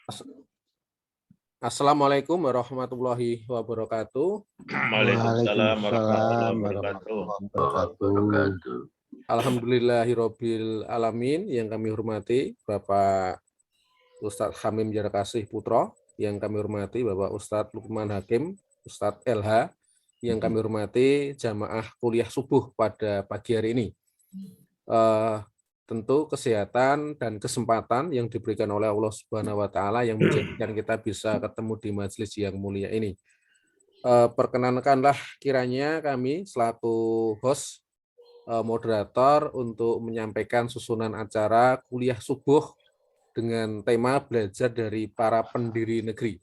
As- Assalamualaikum warahmatullahi wabarakatuh. Waalaikumsalam Waalaikumsalam warahmatullahi wabarakatuh. warahmatullahi wabarakatuh. Alhamdulillahirabbil alamin, yang kami hormati Bapak Ustadz Hamim Jarakasih Putro, yang kami hormati Bapak Ustadz Lukman Hakim, Ustadz LH, yang kami hormati jamaah kuliah subuh pada pagi hari ini. Tentu kesehatan dan kesempatan yang diberikan oleh Allah Subhanahu wa taala yang menjadikan kita bisa ketemu di majelis yang mulia ini. Perkenankanlah kiranya kami selaku host moderator untuk menyampaikan susunan acara kuliah subuh dengan tema belajar dari para pendiri negeri.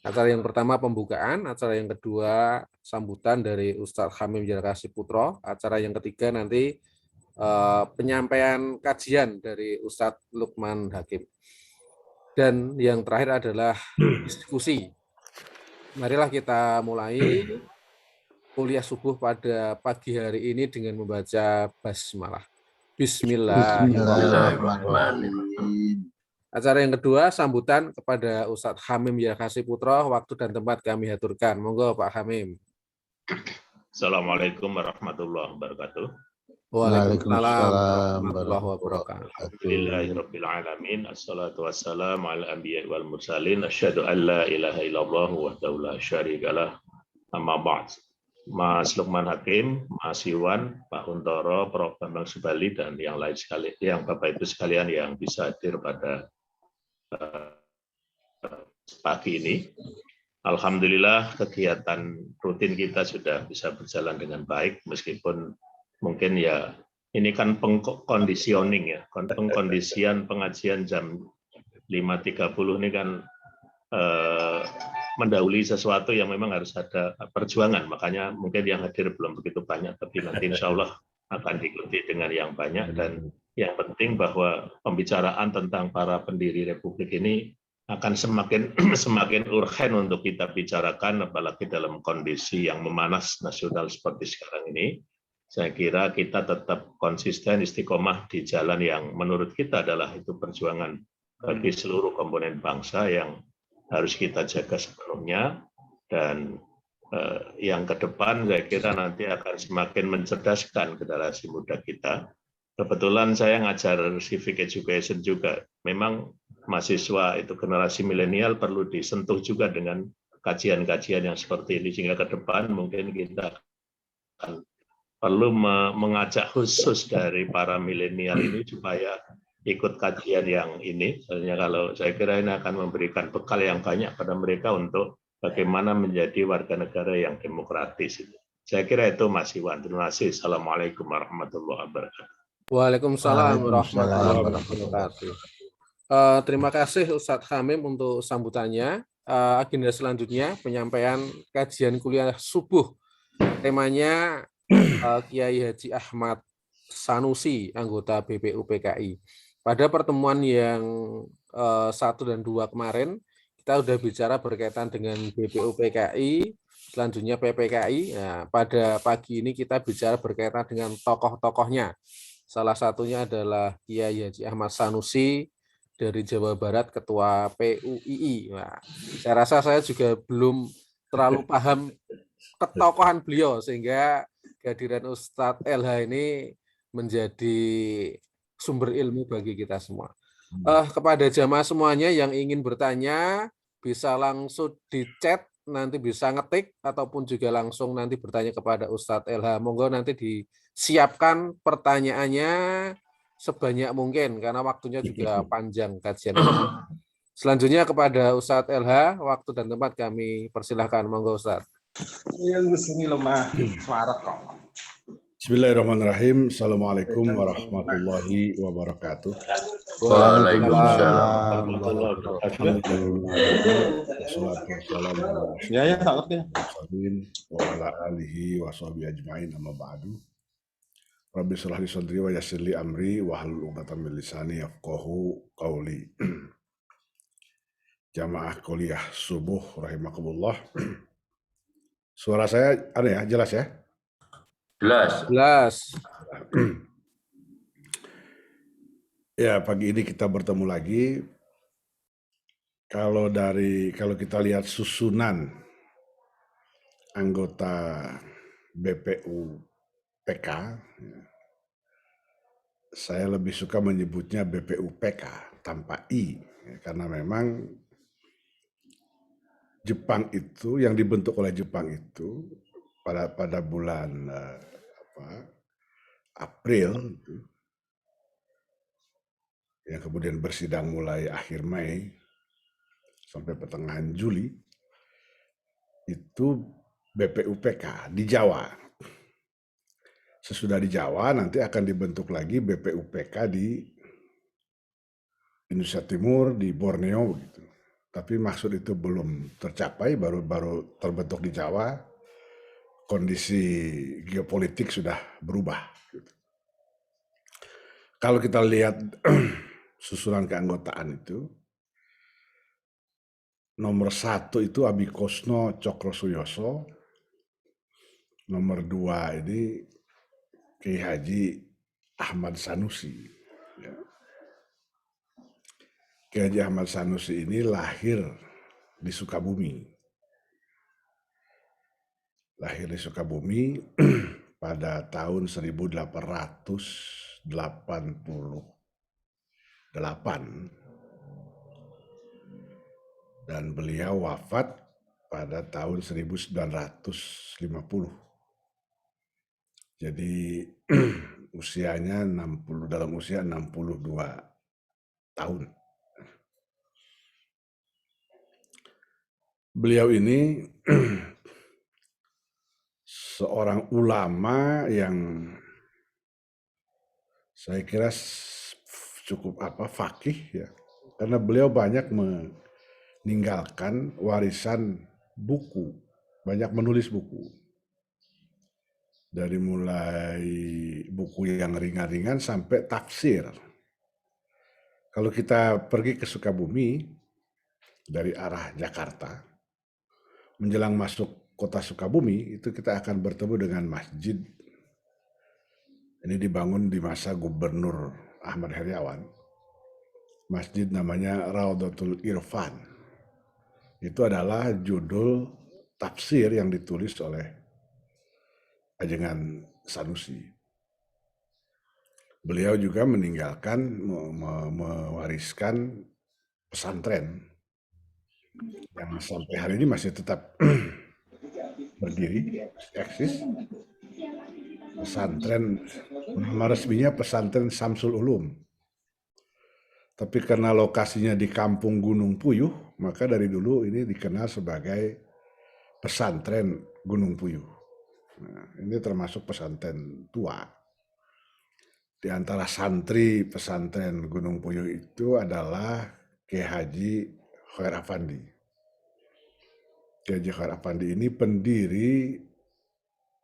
Acara yang pertama pembukaan, acara yang kedua sambutan dari Ustadz Hamim Jarakasih Putro, acara yang ketiga nanti penyampaian kajian dari Ustadz Lukman Hakim. Dan yang terakhir adalah diskusi. Marilah kita mulai kuliah subuh pada pagi hari ini dengan membaca basmalah. Bismillahirrahmanirrahim. Acara yang kedua sambutan kepada Ustadz Hamim Jarakasih Putro, waktu dan tempat kami aturkan. Monggo Pak Hamim. Assalamualaikum warahmatullahi wabarakatuh. Waalaikumsalam warahmatullahi wabarakatuh. Alhamdulillahirabbil alamin. Assalatu wassalamu ala anbiya'i wal mursalin. Asyhadu an la ilaha illallah wahdahu la syarikalah. Amma ba'd. Mas Lukman Hakim, Mas Iwan, Pak Huntoro, Prof. Bambang Subali, dan yang lain sekali, yang Bapak Ibu sekalian yang bisa hadir pada pagi ini. Alhamdulillah kegiatan rutin kita sudah bisa berjalan dengan baik, meskipun mungkin ya ini kan pengkondisioning ya, pengkondisian pengajian jam 5.30 ini kan mendahului sesuatu yang memang harus ada perjuangan, makanya mungkin yang hadir belum begitu banyak, tapi nanti insya Allah akan diikuti dengan yang banyak. Dan yang penting bahwa pembicaraan tentang para pendiri Republik ini akan semakin urgen untuk kita bicarakan, apalagi dalam kondisi yang memanas nasional seperti sekarang ini. Saya kira kita tetap konsisten istiqomah di jalan yang menurut kita adalah itu perjuangan bagi seluruh komponen bangsa yang harus kita jaga sepenuhnya. Dan yang ke depan saya kira nanti akan semakin mencerdaskan generasi muda kita. Kebetulan saya ngajar civic education juga. Memang mahasiswa itu generasi milenial perlu disentuh juga dengan kajian-kajian yang seperti ini, sehingga ke depan mungkin kita akan perlu mengajak khusus dari para milenial ini supaya ikut kajian yang ini. Soalnya kalau saya kira ini akan memberikan bekal yang banyak pada mereka untuk bagaimana menjadi warga negara yang demokratis. Saya kira itu Mas Iwan. Terima kasih. Assalamualaikum warahmatullahi wabarakatuh. Waalaikumsalam warahmatullahi wabarakatuh. Terima kasih Ustadz Hamim untuk sambutannya. Agenda selanjutnya penyampaian kajian kuliah subuh. Temanya Kiai Haji Ahmad Sanusi, anggota BPUPKI. Pada pertemuan yang 1 dan 2 kemarin, kita sudah bicara berkaitan dengan BPUPKI, selanjutnya PPKI. Nah, pada pagi ini kita bicara berkaitan dengan tokoh-tokohnya. Salah satunya adalah Kiai Haji Ahmad Sanusi dari Jawa Barat, Ketua PUII. Nah, saya rasa saya juga belum terlalu paham ketokohan beliau, sehingga kehadiran Ustadz LH ini menjadi sumber ilmu bagi kita semua. Kepada jamaah semuanya yang ingin bertanya, bisa langsung di chat, nanti bisa ngetik, ataupun juga langsung nanti bertanya kepada Ustadz LH. Monggo nanti disiapkan pertanyaannya sebanyak mungkin, karena waktunya juga panjang kajian. Selanjutnya kepada Ustadz LH, waktu dan tempat kami persilahkan. Monggo Ustadz. Bismillahirrahmanirrahim. Assalamualaikum warahmatullahi wabarakatuh. Waalaikumsalam. Rabbi shrah li sadri wa yassir li amri wa hlul 'uqdatam min lisani yafqahu qawli. Jamaah kuliah subuh rahimakumullah. Suara saya ada ya, jelas ya? Jelas. Ya, pagi ini kita bertemu lagi Kalau kita lihat susunan anggota BPU PK, saya lebih suka menyebutnya BPU PK tanpa I, karena memang Jepang itu, yang dibentuk oleh Jepang itu pada bulan April, yang kemudian bersidang mulai akhir Mei sampai pertengahan Juli, itu BPUPK di Jawa. Sesudah di Jawa nanti akan dibentuk lagi BPUPK di Indonesia Timur, di Borneo gitu. Tapi maksud itu belum tercapai, baru terbentuk di Jawa. Kondisi geopolitik sudah berubah. Gitu. Kalau kita lihat susunan keanggotaan itu, nomor 1 itu Abikosno Cokrosuyoso, nomor 2 ini Kiai Haji Ahmad Sanusi. Ya. Kiai Haji Ahmad Sanusi ini lahir di Sukabumi. Lahir di Sukabumi pada tahun 1888 dan beliau wafat pada tahun 1950. Jadi usianya dalam usia 62 tahun. Beliau ini seorang ulama yang saya kira cukup faqih ya, karena beliau banyak meninggalkan warisan buku, banyak menulis buku. Dari mulai buku yang ringan-ringan sampai tafsir. Kalau kita pergi ke Sukabumi dari arah Jakarta, menjelang masuk kota Sukabumi, itu kita akan bertemu dengan masjid. Ini dibangun di masa Gubernur Ahmad Heriawan. Masjid namanya Raudatul Irfan. Itu adalah judul tafsir yang ditulis oleh Ajengan Sanusi. Beliau juga meninggalkan, mewariskan pesantren yang sampai hari ini masih tetap berdiri, eksis. Pesantren, nama resminya Pesantren Samsul Ulum. Tapi karena lokasinya di Kampung Gunung Puyuh, maka dari dulu ini dikenal sebagai Pesantren Gunung Puyuh. Nah, ini termasuk pesantren tua. Di antara santri pesantren Gunung Puyuh itu adalah Kiai Haji Khair Afandi. Kiai Haji Khair Afandi ini pendiri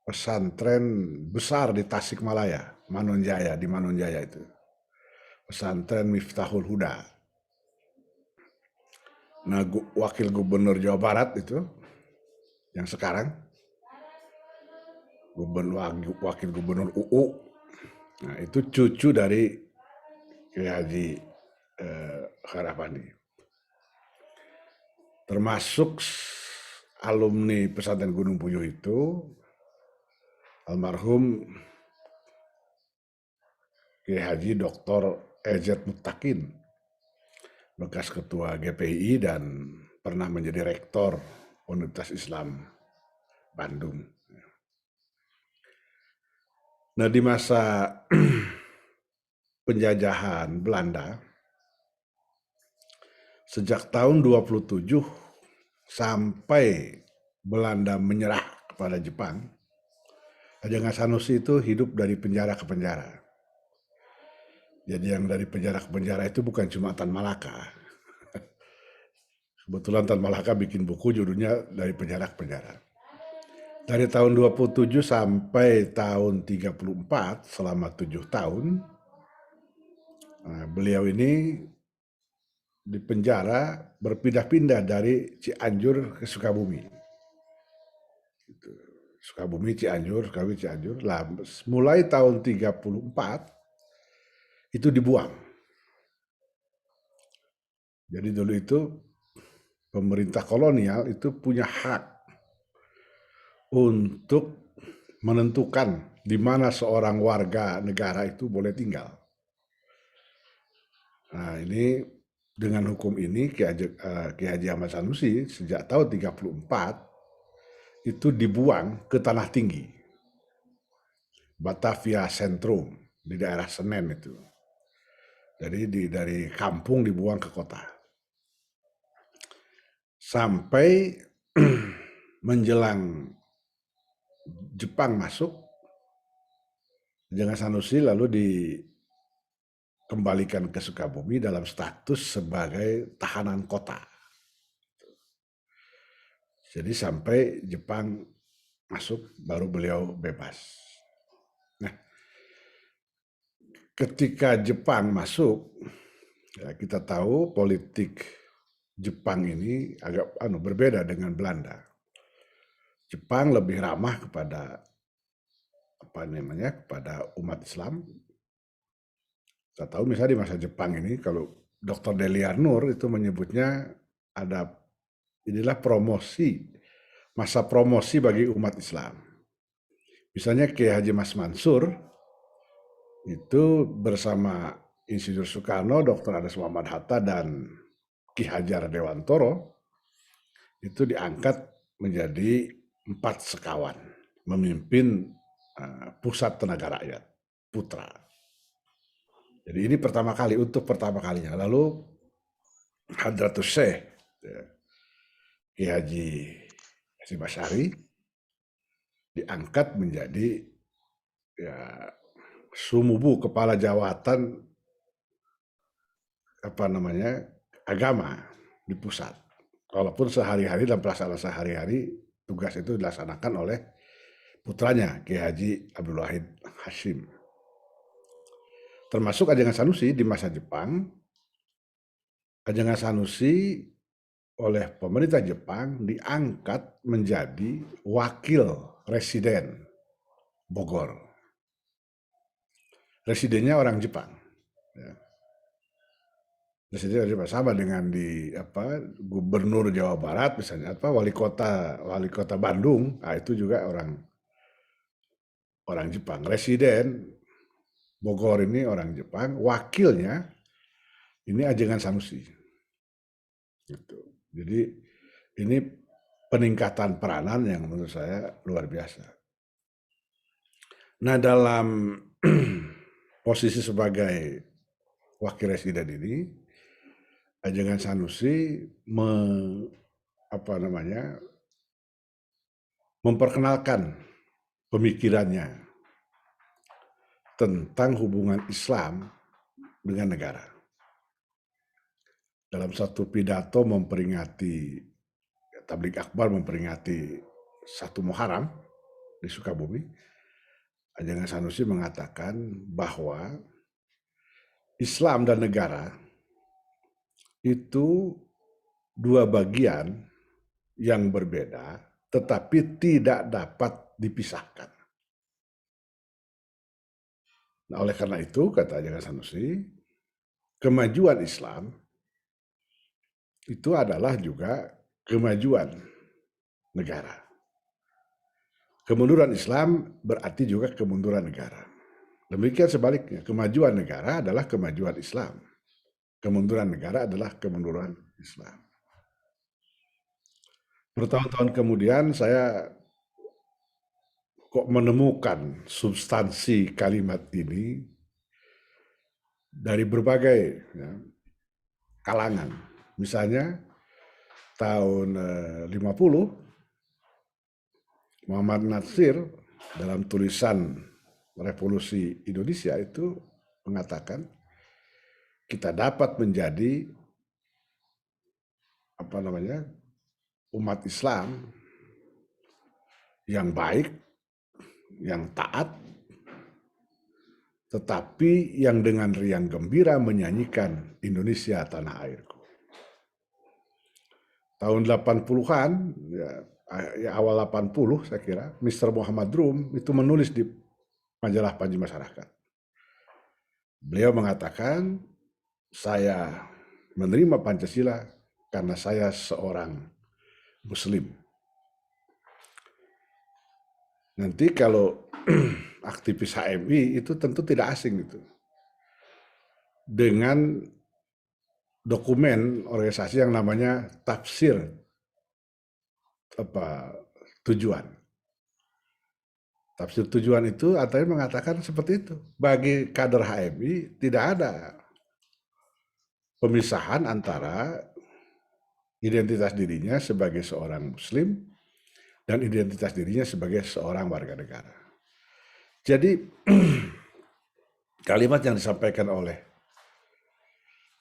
pesantren besar di Tasikmalaya, Manonjaya, di Manonjaya itu. Pesantren Miftahul Huda. Nah, wakil gubernur Jawa Barat itu, yang sekarang, wakil gubernur UU, nah itu cucu dari Kiai Haji Khair Afandi. Termasuk alumni pesantren Gunung Puyuh itu, almarhum Kiai Haji Dr. EZ Muttaqin, bekas ketua GPI dan pernah menjadi rektor Universitas Islam Bandung. Nah, di masa penjajahan Belanda, sejak tahun 27 sampai Belanda menyerah kepada Jepang, Ajengan Sanusi itu hidup dari penjara ke penjara. Jadi yang dari penjara ke penjara itu bukan cuma Tan Malaka. Kebetulan Tan Malaka bikin buku judulnya Dari Penjara ke Penjara. Dari tahun 27 sampai tahun 34, selama 7 tahun, beliau ini di penjara berpindah-pindah dari Cianjur ke Sukabumi. Sukabumi, Cianjur, Sukabumi, Cianjur. Lah, mulai tahun 34, itu dibuang. Jadi dulu itu pemerintah kolonial itu punya hak untuk menentukan di mana seorang warga negara itu boleh tinggal. Nah, ini dengan hukum ini Ki Haji Ahmad Sanusi sejak tahun 34 itu dibuang ke Tanah Tinggi, Batavia Sentrum, di daerah Senen itu. Jadi dari kampung dibuang ke kota. Sampai menjelang Jepang masuk, Kanjeng Sanusi lalu dikembalikan ke Sukabumi dalam status sebagai tahanan kota. Jadi sampai Jepang masuk baru beliau bebas. Nah, ketika Jepang masuk, ya kita tahu politik Jepang ini agak berbeda dengan Belanda. Jepang lebih ramah kepada kepada umat Islam. Kita tahu misalnya di masa Jepang ini, kalau Dr. Deliar Nur itu menyebutnya inilah masa promosi bagi umat Islam. Misalnya Kiai Haji Mas Mansur itu bersama Insinyur Soekarno, Dr. Andes Muhammad Hatta, dan Ki Hajar Dewantoro itu diangkat menjadi 4 sekawan, memimpin Pusat Tenaga Rakyat, Putra. Jadi ini untuk pertama kalinya. Lalu Hadratus Syekh Ki Haji Hasyim Asy'ari diangkat menjadi Sumubu, kepala jawatan agama di pusat. Walaupun sehari-hari dalam pelaksanaan sehari-hari tugas itu dilaksanakan oleh putranya Kiai Haji Abdul Wahid Hasyim. Termasuk Kanjeng Sanusi di masa Jepang, Kanjeng Sanusi oleh pemerintah Jepang diangkat menjadi wakil residen Bogor. Residennya orang Jepang. Residennya Jepang, sama dengan Gubernur Jawa Barat misalnya, wali kota Bandung, itu juga orang Jepang. Residen Bogor ini orang Jepang, wakilnya ini Ajengan Sanusi. Gitu. Jadi ini peningkatan peranan yang menurut saya luar biasa. Nah, dalam posisi sebagai wakil residen ini, Ajengan Sanusi memperkenalkan pemikirannya tentang hubungan Islam dengan negara. Dalam satu pidato memperingati Tabligh Akbar, memperingati 1 Muharram di Sukabumi, Ajengan Sanusi mengatakan bahwa Islam dan negara itu 2 bagian yang berbeda, tetapi tidak dapat dipisahkan. Nah, oleh karena itu, kata Ajengan Sanusi, kemajuan Islam itu adalah juga kemajuan negara. Kemunduran Islam berarti juga kemunduran negara. Demikian sebaliknya, kemajuan negara adalah kemajuan Islam. Kemunduran negara adalah kemunduran Islam. Bertahun-tahun kemudian saya kok menemukan substansi kalimat ini dari berbagai kalangan. Misalnya tahun 50, Muhammad Natsir dalam tulisan Revolusi Indonesia itu mengatakan kita dapat menjadi umat Islam yang baik, yang taat, tetapi yang dengan riang gembira menyanyikan Indonesia tanah airku. Tahun 80-an, awal 80 saya kira, Mr. Muhammad Rum itu menulis di majalah Panji Masyarakat. Beliau mengatakan, saya menerima Pancasila karena saya seorang Muslim. Nanti kalau aktivis HMI itu tentu tidak asing itu dengan dokumen organisasi yang namanya tafsir tujuan. Tafsir tujuan itu artinya mengatakan seperti itu. Bagi kader HMI tidak ada pemisahan antara identitas dirinya sebagai seorang Muslim dan identitas dirinya sebagai seorang warga negara. Jadi kalimat yang disampaikan oleh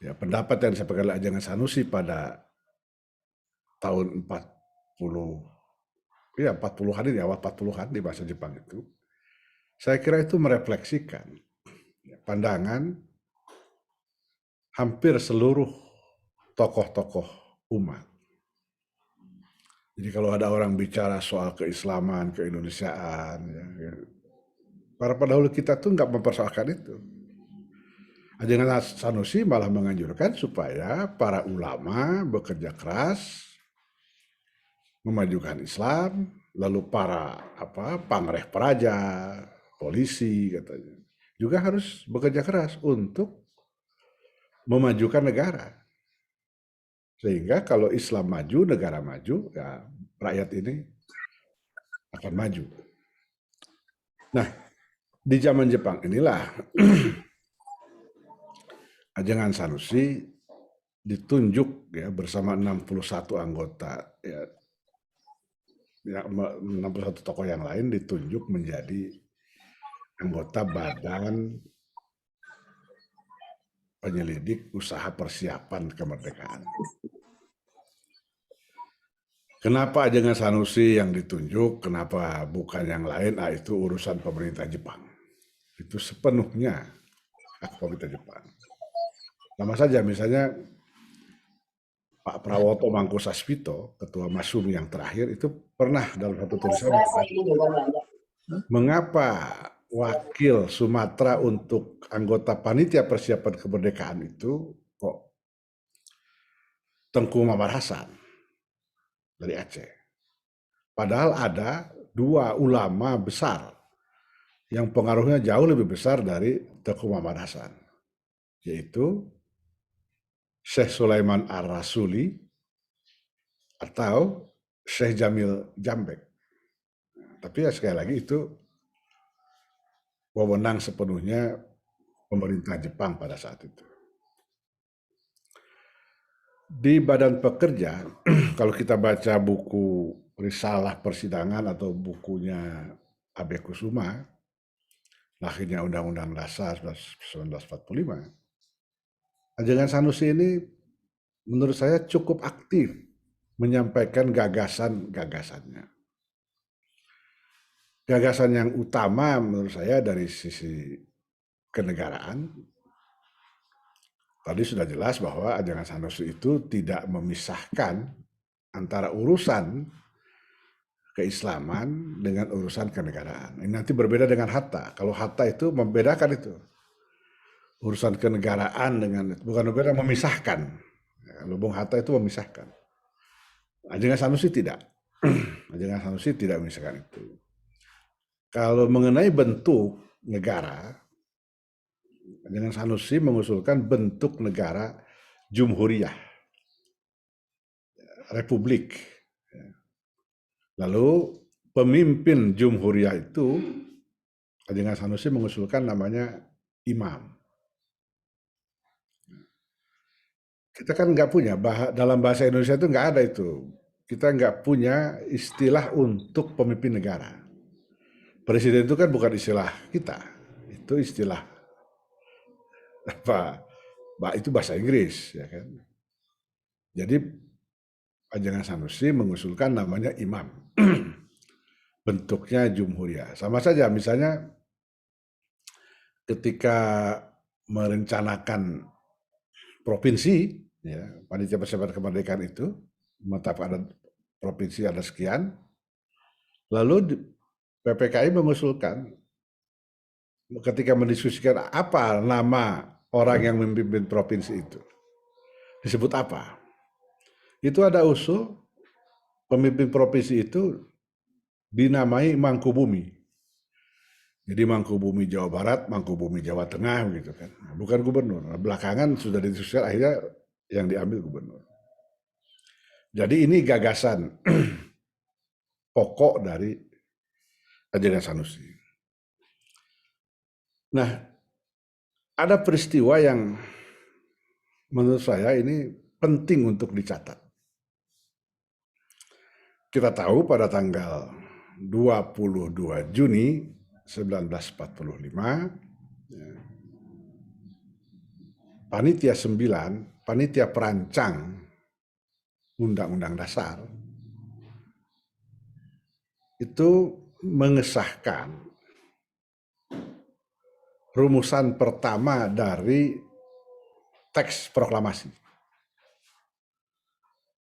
pendapat yang disampaikan oleh Ajangan Sanusi pada tahun 40-an ini, awal 40-an di bahasa Jepang itu, saya kira itu merefleksikan pandangan hampir seluruh tokoh-tokoh umat. Jadi kalau ada orang bicara soal keislaman, keindonesiaan, para pendahulu kita tuh nggak mempersoalkan itu. Ajangan Sanusi malah menganjurkan supaya para ulama bekerja keras memajukan Islam, lalu para pangreh praja, polisi katanya juga harus bekerja keras untuk memajukan negara. Sehingga kalau Islam maju, negara maju, ya rakyat ini akan maju. Nah, di zaman Jepang inilah Ajangan Sanusi ditunjuk bersama 61 anggota 61 tokoh yang lain ditunjuk menjadi anggota Badan Penyelidik Usaha Persiapan Kemerdekaan. Kenapa Ajangan Sanusi yang ditunjuk, kenapa bukan yang lain? Itu urusan pemerintah Jepang. Itu sepenuhnya hak pemerintah Jepang. Sama saja misalnya Pak Prawoto Mangkusasmito, Ketua Masumi yang terakhir, itu pernah dalam satu tulisan mengapa wakil Sumatera untuk anggota panitia persiapan kemerdekaan itu kok Tengku Muhammad Hasan dari Aceh. Padahal ada dua ulama besar yang pengaruhnya jauh lebih besar dari Tengku Muhammad Hasan, yaitu Syekh Sulaiman Ar-Rasuli atau Syekh Jamil Jambek. Tapi sekali lagi itu wewenang sepenuhnya pemerintah Jepang pada saat itu. Di Badan Pekerja, kalau kita baca buku Risalah Persidangan atau bukunya Abe Kusuma, lahirnya Undang-Undang Dasar 1945, Ajangan Sanusi ini menurut saya cukup aktif menyampaikan gagasan-gagasannya. Gagasan yang utama menurut saya dari sisi kenegaraan, tadi sudah jelas bahwa Ajangan Sanusi itu tidak memisahkan antara urusan keislaman dengan urusan kenegaraan. Ini nanti berbeda dengan Hatta. Kalau Hatta itu membedakan itu. Urusan kenegaraan dengan, bukan berbeda, memisahkan. Kalau Bung Hatta itu memisahkan. Ajangan Sanusi tidak. Ajangan Sanusi tidak memisahkan itu. Kalau mengenai bentuk negara, Ajangan Sanusi mengusulkan bentuk negara Jumhuriyah, Republik. Lalu pemimpin Jumhuriyah itu, Ajangan Sanusi mengusulkan namanya imam. Kita kan nggak punya, dalam bahasa Indonesia itu nggak ada itu. Kita nggak punya istilah untuk pemimpin negara. Presiden itu kan bukan istilah kita, itu istilah itu bahasa Inggris, ya kan. Jadi Ajangan Sanusi mengusulkan namanya imam, bentuknya Jumhuriyah. Sama saja, misalnya ketika merencanakan provinsi, panitia persiapan kemerdekaan itu menetapkan ada provinsi ada sekian, lalu PPKI mengusulkan ketika mendiskusikan apa nama orang yang memimpin provinsi itu, disebut apa. itu ada usul pemimpin provinsi itu dinamai Mangkubumi. Jadi Mangkubumi Jawa Barat, Mangkubumi Jawa Tengah gitu kan. Bukan gubernur. Belakangan sudah didiskusikan, akhirnya yang diambil gubernur. Jadi ini gagasan pokok dari ajaran Sanusi. Nah, ada peristiwa yang menurut saya ini penting untuk dicatat. Kita tahu pada tanggal 22 Juni 1945, Panitia 9, Panitia Perancang Undang-Undang Dasar, itu mengesahkan rumusan pertama dari teks proklamasi,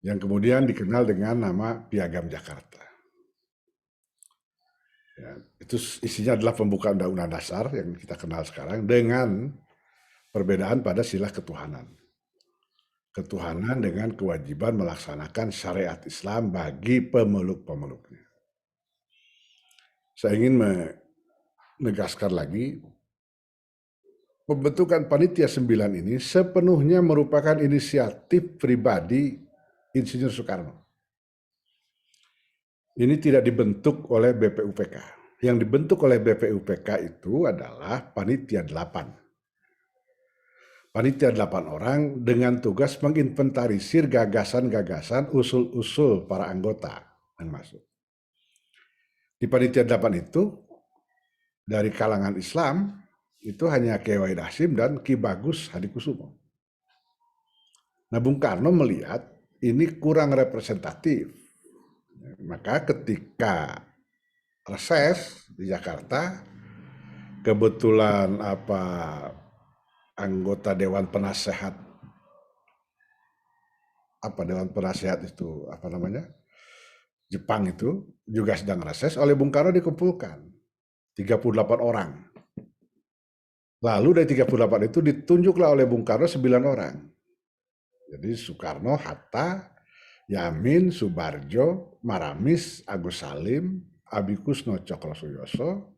yang kemudian dikenal dengan nama Piagam Jakarta. Ya, itu isinya adalah pembukaan Undang-Undang Dasar yang kita kenal sekarang dengan perbedaan pada sila ketuhanan. Ketuhanan dengan kewajiban melaksanakan syariat Islam bagi pemeluk-pemeluknya. Saya ingin menegaskan lagi, pembentukan Panitia 9 ini sepenuhnya merupakan inisiatif pribadi Insinyur Soekarno. Ini tidak dibentuk oleh BPUPK. Yang dibentuk oleh BPUPK itu adalah Panitia 8. Panitia 8 orang dengan tugas menginventarisir gagasan-gagasan, usul-usul para anggota yang masuk. Di Panitia 8 itu, dari kalangan Islam, itu hanya Kiai Wahid Hasyim dan Ki Bagus Hadikusumo. Nah, Bung Karno melihat ini kurang representatif. Maka ketika reses di Jakarta, kebetulan anggota Dewan Penasehat, Dewan Penasehat itu Jepang itu juga sedang reses, oleh Bung Karno dikumpulkan 38 orang. Lalu dari 38 itu ditunjuklah oleh Bung Karno 9 orang. Jadi Soekarno, Hatta, Yamin, Subarjo, Maramis, Agus Salim, Abikusno Cokrosuyoso,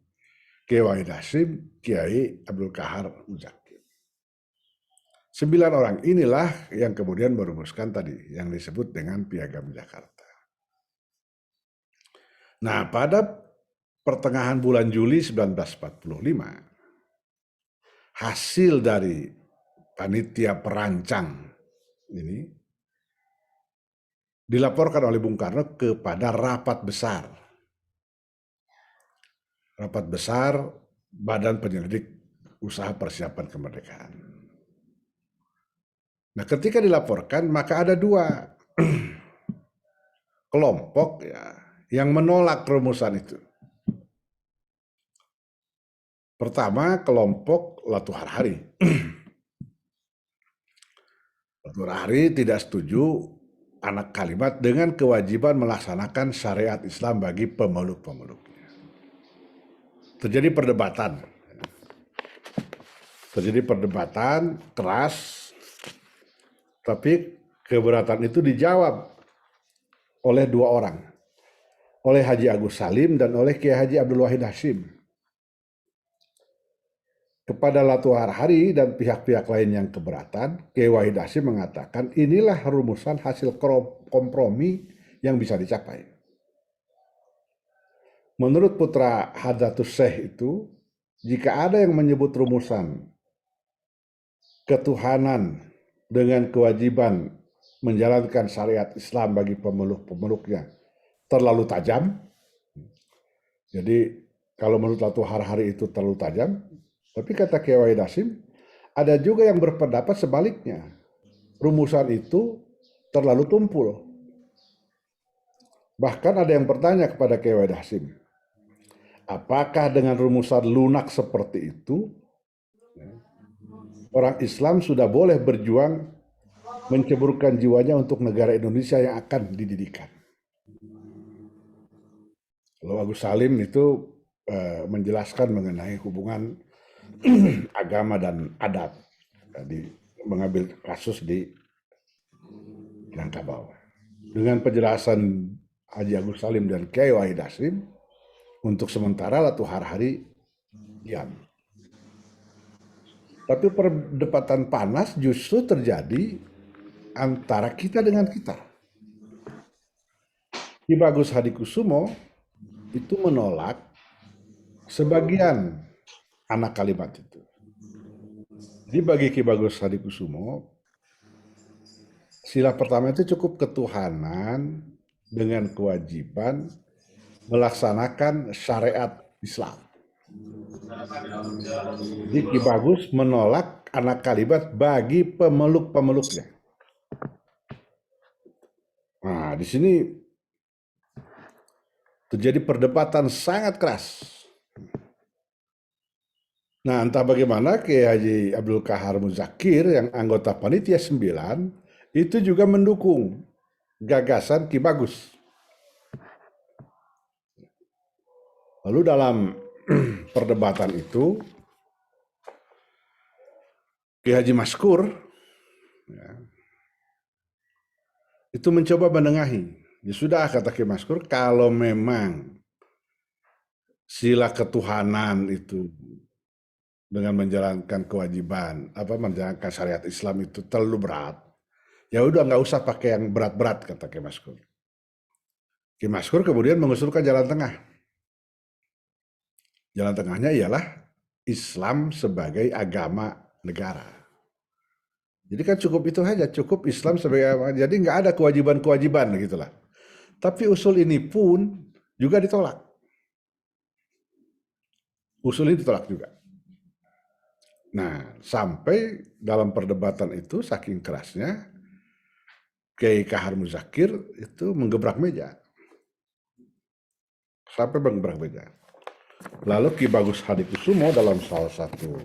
Kiai Wahid Hasyim, Kiai Abdul Kahar Muzakir. 9 orang inilah yang kemudian merumuskan tadi yang disebut dengan Piagam Jakarta. Nah, pada pertengahan bulan Juli 1945, hasil dari Panitia Perancang ini dilaporkan oleh Bung Karno kepada rapat besar Badan Penyelidik Usaha Persiapan Kemerdekaan. Nah, ketika dilaporkan, maka ada 2 kelompok yang menolak rumusan itu. Pertama, kelompok Latuhar Hari. Latuhar Hari tidak setuju anak kalimat dengan kewajiban melaksanakan syariat Islam bagi pemeluk-pemeluknya. Terjadi perdebatan keras, tapi keberatan itu dijawab oleh 2 orang, oleh Haji Agus Salim dan oleh Kiai Haji Abdul Wahid Hasyim. Kepada Latuhar Hari dan pihak-pihak lain yang keberatan, Kiai Wahid Hasyim mengatakan inilah rumusan hasil kompromi yang bisa dicapai. Menurut putra Hadratus Syekh itu, jika ada yang menyebut rumusan ketuhanan dengan kewajiban menjalankan syariat Islam bagi pemeluk-pemeluknya terlalu tajam, jadi kalau menurut Latuhar Hari itu terlalu tajam, tapi kata Kiai Wahid Hasyim, ada juga yang berpendapat sebaliknya. Rumusan itu terlalu tumpul. Bahkan ada yang bertanya kepada Kiai Wahid Hasyim, apakah dengan rumusan lunak seperti itu, orang Islam sudah boleh berjuang menceburkan jiwanya untuk negara Indonesia yang akan didirikan? Lalu Agus Salim itu menjelaskan mengenai hubungan agama dan adat, mengambil kasus di Minangkabau. dengan penjelasan Haji Agus Salim dan Kiai Wahid Hasyim, untuk sementara Latu Harhari diam. Tapi perdebatan panas justru terjadi antara kita dengan kita. Ki Bagus Hadikusumo itu menolak sebagian anak kalimat itu. Jadi bagi Ki Bagus Hadikusumo, sila pertama itu cukup ketuhanan dengan kewajiban melaksanakan syariat Islam. Jadi Ki Bagus menolak anak kalimat bagi pemeluk-pemeluknya. Nah, di sini terjadi perdebatan sangat keras. Nah, entah bagaimana Kiai Haji Abdul Qahar Muzakir yang anggota Panitia 9 itu juga mendukung gagasan Ki Bagus. Lalu dalam perdebatan itu, Kiai Haji Maskur ya, itu mencoba menengahi. Ya sudah, kata Kiai Maskur, kalau memang sila ketuhanan itu dengan menjalankan kewajiban, menjalankan syariat Islam itu terlalu berat, ya udah nggak usah pakai yang berat-berat, kata Kiai Maskur. Kiai Maskur kemudian mengusulkan jalan tengah. Jalan tengahnya ialah Islam sebagai agama negara. Jadi kan cukup itu saja, cukup Islam sebagai agama. Jadi nggak ada kewajiban-kewajiban gitulah. Tapi usul ini pun juga ditolak. Usul ini ditolak juga. Nah, sampai dalam perdebatan itu saking kerasnya, Kiai Kahar Muzakir itu menggebrak meja. Sampai menggebrak meja. Lalu Ki Bagus Hadikusumo dalam salah satu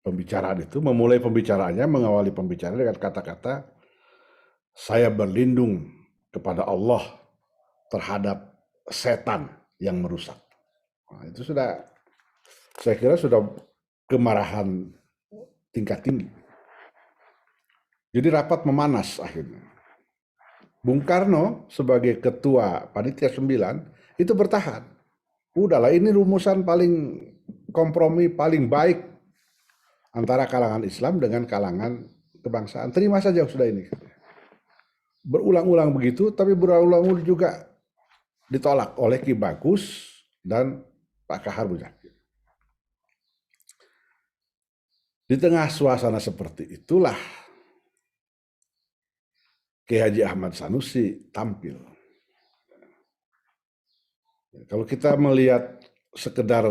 pembicaraan itu memulai pembicaraannya, mengawali pembicaraan dengan kata-kata, saya berlindung kepada Allah terhadap setan yang merusak. Nah, itu sudah, saya kira sudah kemarahan tingkat tinggi. Jadi rapat memanas akhirnya. Bung Karno sebagai ketua Panitia 9 itu bertahan. Udahlah, ini rumusan paling kompromi, paling baik antara kalangan Islam dengan kalangan kebangsaan. Terima saja sudah ini. Berulang-ulang begitu, tapi berulang-ulang juga ditolak oleh Ki Bagus dan Pak Kahar Muzakir. Di tengah suasana seperti itulah Kiai Haji Ahmad Sanusi tampil. Kalau kita melihat sekedar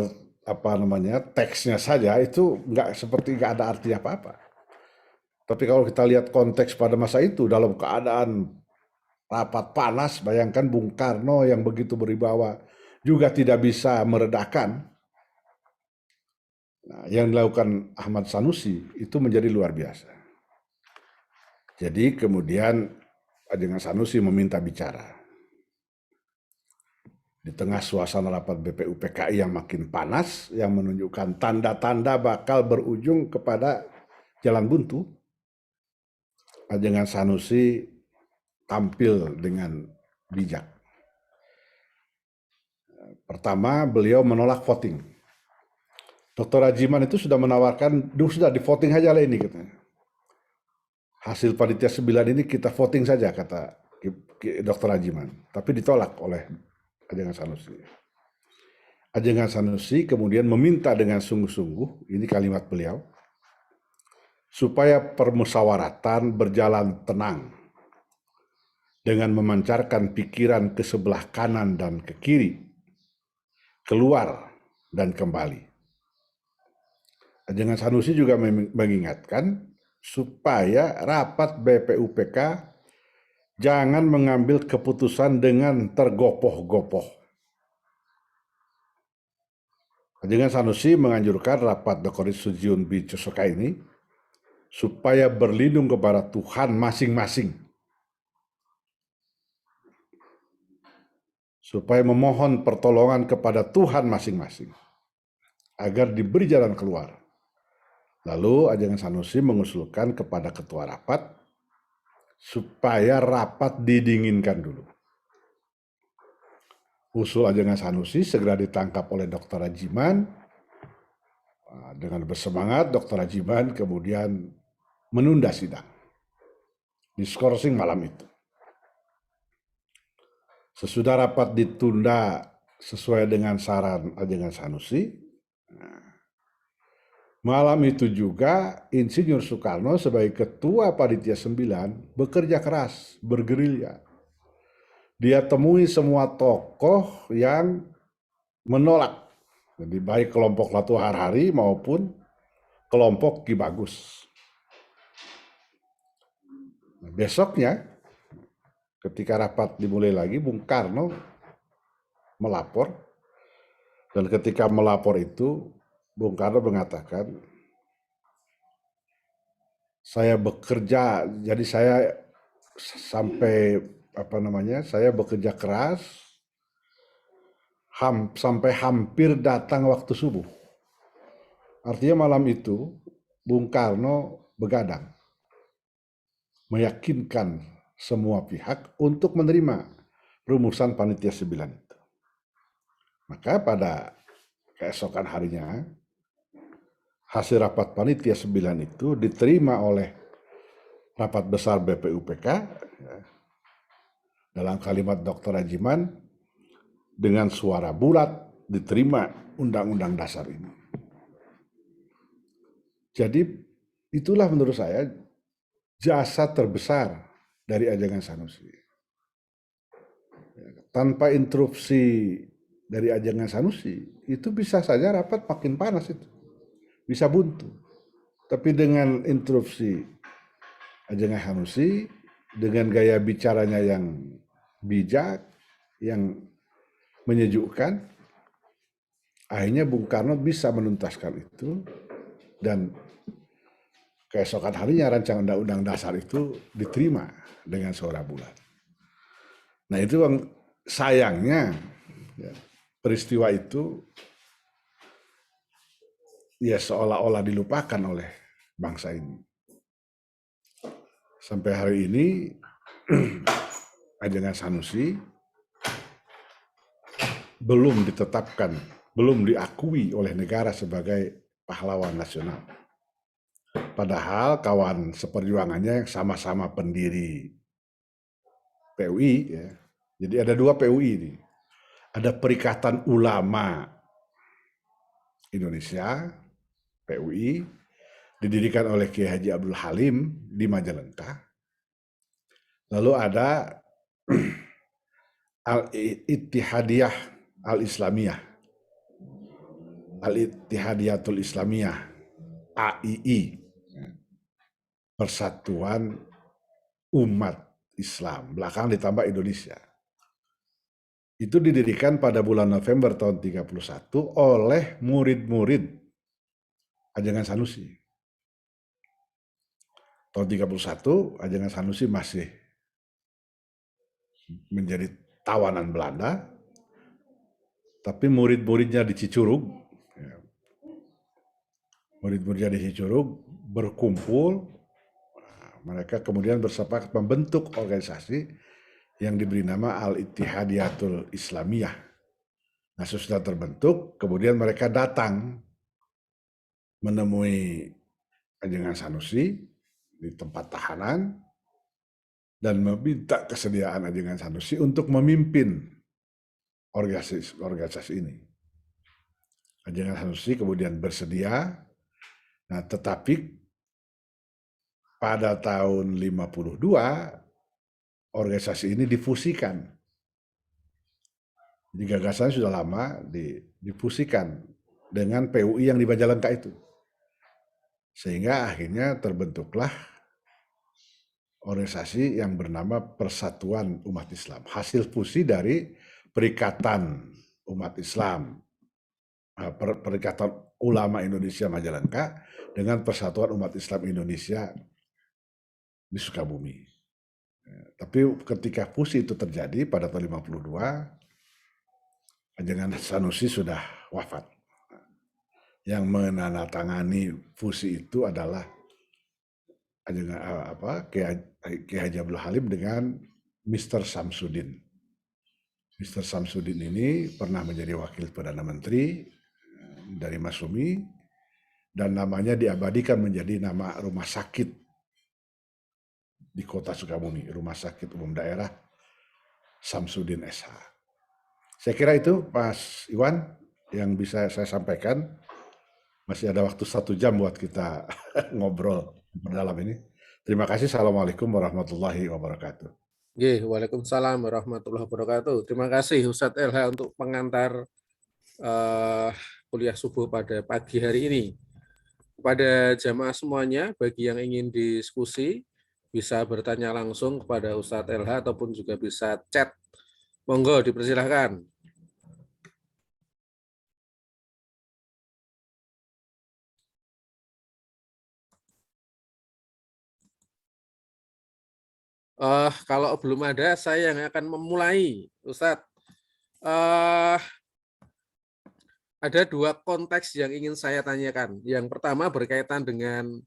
teksnya saja itu nggak ada artinya apa-apa. Tapi kalau kita lihat konteks pada masa itu dalam keadaan rapat panas, bayangkan Bung Karno yang begitu berwibawa juga tidak bisa meredakan. Nah, yang dilakukan Ahmad Sanusi itu menjadi luar biasa. Jadi kemudian Ajengan Sanusi meminta bicara. Di tengah suasana rapat BPUPKI yang makin panas, yang menunjukkan tanda-tanda bakal berujung kepada jalan buntu, Ajengan Sanusi tampil dengan bijak. Pertama, beliau menolak voting. Dr. Rajiman itu sudah menawarkan, sudah di voting aja lah ini katanya. Hasil Panitia 9 ini kita voting saja, kata Dr. Rajiman. Tapi ditolak oleh Ajengan Sanusi. Ajengan Sanusi kemudian meminta dengan sungguh-sungguh, ini kalimat beliau, supaya permusyawaratan berjalan tenang dengan memancarkan pikiran ke sebelah kanan dan ke kiri, keluar dan kembali. Ajengan Sanusi juga mengingatkan supaya rapat BPUPK jangan mengambil keputusan dengan tergopoh-gopoh. Ajengan Sanusi menganjurkan rapat Dr. Sujiun Bicosoka ini supaya berlindung kepada Tuhan masing-masing. Supaya memohon pertolongan kepada Tuhan masing-masing agar diberi jalan keluar. Lalu Ajengan Sanusi mengusulkan kepada ketua rapat supaya rapat didinginkan dulu. Usul Ajengan Sanusi segera ditangkap oleh Dr. Rajiman. Dengan bersemangat, Dr. Rajiman kemudian menunda sidang. Diskorsing malam itu. Sesudah rapat ditunda sesuai dengan saran Ajengan Sanusi, malam itu juga Insinyur Soekarno sebagai ketua Panitia 9 bekerja keras, bergerilya. Dia temui semua tokoh yang menolak. Jadi baik kelompok Latu Harhari maupun kelompok Ki Bagus. Besoknya, ketika rapat dimulai lagi, Bung Karno melapor. Dan ketika melapor itu, Bung Karno mengatakan, saya bekerja, jadi saya sampai saya bekerja keras sampai hampir datang waktu subuh. Artinya malam itu Bung Karno begadang, meyakinkan semua pihak untuk menerima rumusan Panitia 9 itu. Maka pada keesokan harinya, hasil rapat Panitia 9 itu diterima oleh rapat besar BPUPK dalam kalimat Dr. Rajiman, dengan suara bulat diterima Undang-Undang Dasar ini. Jadi itulah menurut saya jasa terbesar dari Ajengan Sanusi. Tanpa interupsi dari Ajengan Sanusi, itu bisa saja rapat makin panas itu. Bisa buntu. Tapi dengan interupsi Ajengan Sanusi, dengan gaya bicaranya yang bijak, yang menyejukkan, akhirnya Bung Karno bisa menuntaskan itu, dan keesokan harinya rancangan Undang-Undang Dasar itu diterima dengan suara bulat. Nah itu sayangnya ya, peristiwa itu ya seolah-olah dilupakan oleh bangsa ini. Sampai hari ini Ajengan Sanusi belum ditetapkan, belum diakui oleh negara sebagai pahlawan nasional. Padahal kawan seperjuangannya sama-sama pendiri PUI, ya. Jadi ada dua PUI ini. Ada Perikatan Ulama Indonesia, PUI, didirikan oleh Kiai Haji Abdul Halim di Majalengka. Lalu ada Al-Ittihadiyah Al-Islamiyah, Al-Ittihadiyatul Islamiyah, AII, Persatuan Umat Islam, belakang ditambah Indonesia. Itu didirikan pada bulan November tahun 1931 oleh murid-murid Ajengan Sanusi. Tahun 1931 Ajengan Sanusi masih menjadi tawanan Belanda, tapi murid-muridnya di Cicurug, berkumpul. Mereka kemudian bersepakat membentuk organisasi yang diberi nama Al-Ittihadiyatul Islamiyah. Nah, sesudah terbentuk, kemudian mereka datang menemui Ajengan Sanusi di tempat tahanan dan meminta kesediaan Ajengan Sanusi untuk memimpin organisasi ini. Ajengan Sanusi kemudian bersedia. Nah, tetapi pada tahun 52 organisasi ini difusikan. Jadi gagasan sudah lama difusikan dengan PUI yang di Majalengka itu. Sehingga akhirnya terbentuklah organisasi yang bernama Persatuan Umat Islam. Hasil fusi dari Perikatan Umat Islam, Perikatan Ulama Indonesia Majalengka dengan Persatuan Umat Islam Indonesia di Sukabumi. Tapi ketika fusi itu terjadi pada tahun 52, Ajengan Sanusi sudah wafat. yang menandatangani fusi itu adalah Kiai Haji Abdul Halim dengan Mr. Samsudin. Mr. Samsudin ini pernah menjadi wakil Perdana Menteri dari Masyumi dan namanya diabadikan menjadi nama rumah sakit di Kota Sukabumi, Rumah Sakit Umum Daerah Samsudin SH. Saya kira itu Mas Iwan yang bisa saya sampaikan. Masih ada waktu 1 jam buat kita ngobrol berdalam ini. Terima kasih. Assalamualaikum warahmatullahi wabarakatuh. Waalaikumsalam warahmatullahi wabarakatuh. Terima kasih Ustadz LH untuk pengantar kuliah subuh pada pagi hari ini. Kepada jamaah semuanya, bagi yang ingin diskusi, bisa bertanya langsung kepada Ustadz LH ataupun juga bisa chat. Monggo, dipersilahkan. Kalau belum ada, saya yang akan memulai, Ustadz. Ada 2 konteks yang ingin saya tanyakan. Yang pertama berkaitan dengan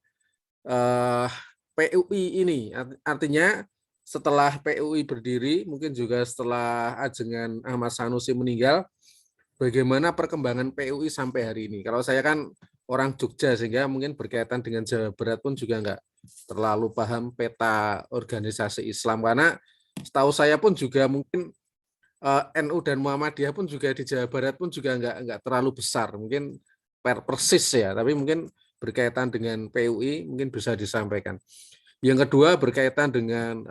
PUI ini. Artinya setelah PUI berdiri, mungkin juga setelah ajengan Ahmad Sanusi meninggal, bagaimana perkembangan PUI sampai hari ini? Kalau saya kan orang Jogja, sehingga mungkin berkaitan dengan Jawa Barat pun juga enggak terlalu paham peta organisasi Islam, karena setahu saya pun juga mungkin NU dan Muhammadiyah pun juga di Jawa Barat pun juga enggak terlalu besar, mungkin persis ya, tapi mungkin berkaitan dengan PUI mungkin bisa disampaikan. Yang kedua berkaitan dengan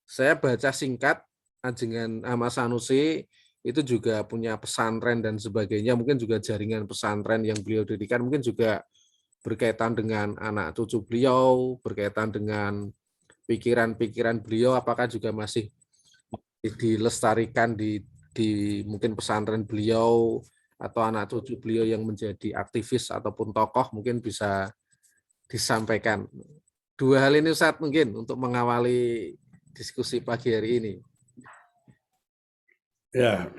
saya baca singkat ajengan Ahmad Sanusi itu juga punya pesantren dan sebagainya, mungkin juga jaringan pesantren yang beliau dirikan, mungkin juga berkaitan dengan anak cucu beliau, berkaitan dengan pikiran-pikiran beliau, apakah juga masih dilestarikan di mungkin pesantren beliau atau anak cucu beliau yang menjadi aktivis ataupun tokoh, mungkin bisa disampaikan. 2 hal ini Ustadz mungkin untuk mengawali diskusi pagi hari ini. Ya,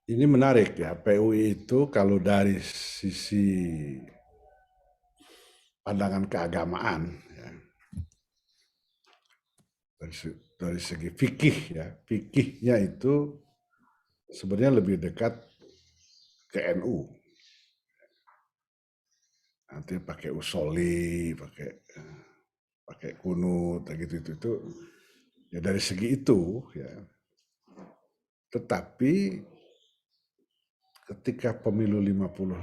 ini menarik ya. PUI itu kalau dari sisi pandangan keagamaan, ya, dari segi fikih ya, fikihnya itu sebenarnya lebih dekat ke NU. Nanti pakai usoli, pakai kunut, gitu itu ya dari segi itu ya. Tetapi ketika pemilu 55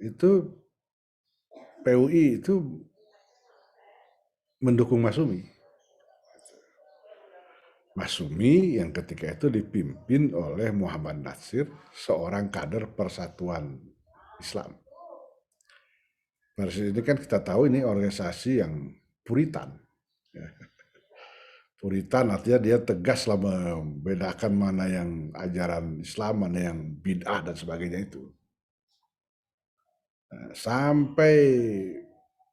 itu PUI itu mendukung Masyumi. Masyumi yang ketika itu dipimpin oleh Muhammad Natsir, seorang kader Persatuan Islam. Persatuan ini kan kita tahu ini organisasi yang Puritan. Puritan artinya dia tegas lah membedakan mana yang ajaran Islam, mana yang bid'ah dan sebagainya itu. Sampai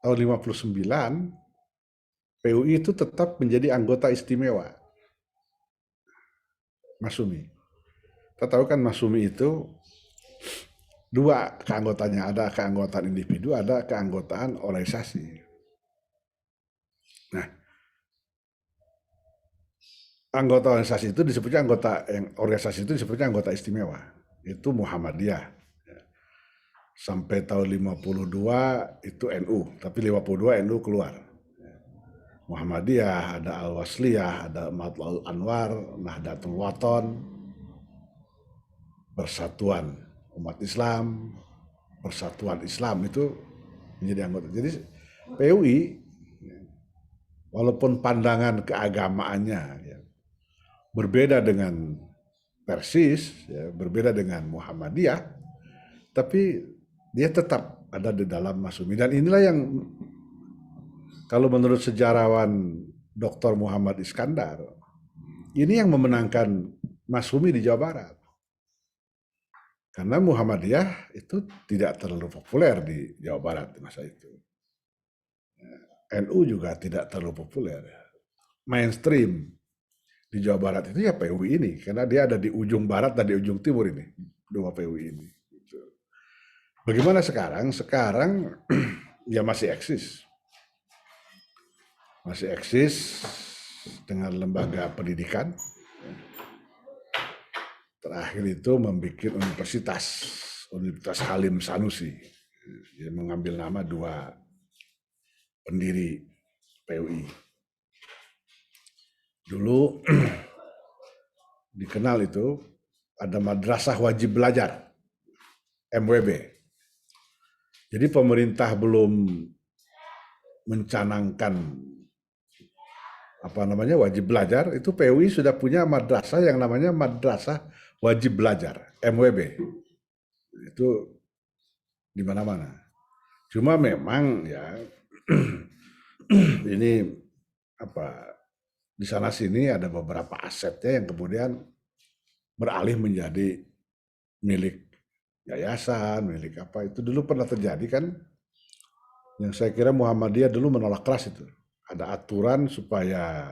tahun 59, PUI itu tetap menjadi anggota istimewa Masyumi. Kita tahu kan Masyumi itu 2 keanggotaannya, ada keanggotaan individu, ada keanggotaan organisasi. Nah, anggota organisasi itu disebutnya anggota istimewa. Itu Muhammadiyah. Sampai tahun 52 itu NU, tapi 52 NU keluar. Muhammadiyah, ada Al-Wasliyah, ada Matla'ul Anwar, Nahdlatul Wathon, Persatuan Umat Islam, Persatuan Islam itu menjadi anggota. Jadi PUI walaupun pandangan keagamaannya ya, berbeda dengan Persis, ya, berbeda dengan Muhammadiyah, tapi dia tetap ada di dalam Masyumi. Dan inilah yang kalau menurut sejarawan Dr. Muhammad Iskandar, ini yang memenangkan Masyumi di Jawa Barat. Karena Muhammadiyah itu tidak terlalu populer di Jawa Barat di masa itu. NU juga tidak terlalu populer. Mainstream. di Jawa Barat itu ya PUI ini, karena dia ada di ujung barat dan di ujung timur ini, dua PUI ini. Gitu. Bagaimana sekarang? Sekarang ya masih eksis dengan lembaga pendidikan. Terakhir itu membuat Universitas Halim Sanusi, yang mengambil nama dua pendiri PUI. Dulu dikenal itu ada Madrasah Wajib Belajar, MWB. Jadi pemerintah belum mencanangkan wajib belajar, itu PUI sudah punya madrasah yang namanya Madrasah Wajib Belajar, MWB. Itu di mana-mana. Cuma memang ya ini di sana sini ada beberapa asetnya yang kemudian beralih menjadi milik yayasan, milik apa. Itu dulu pernah terjadi kan, yang saya kira Muhammadiyah dulu menolak keras itu. Ada aturan supaya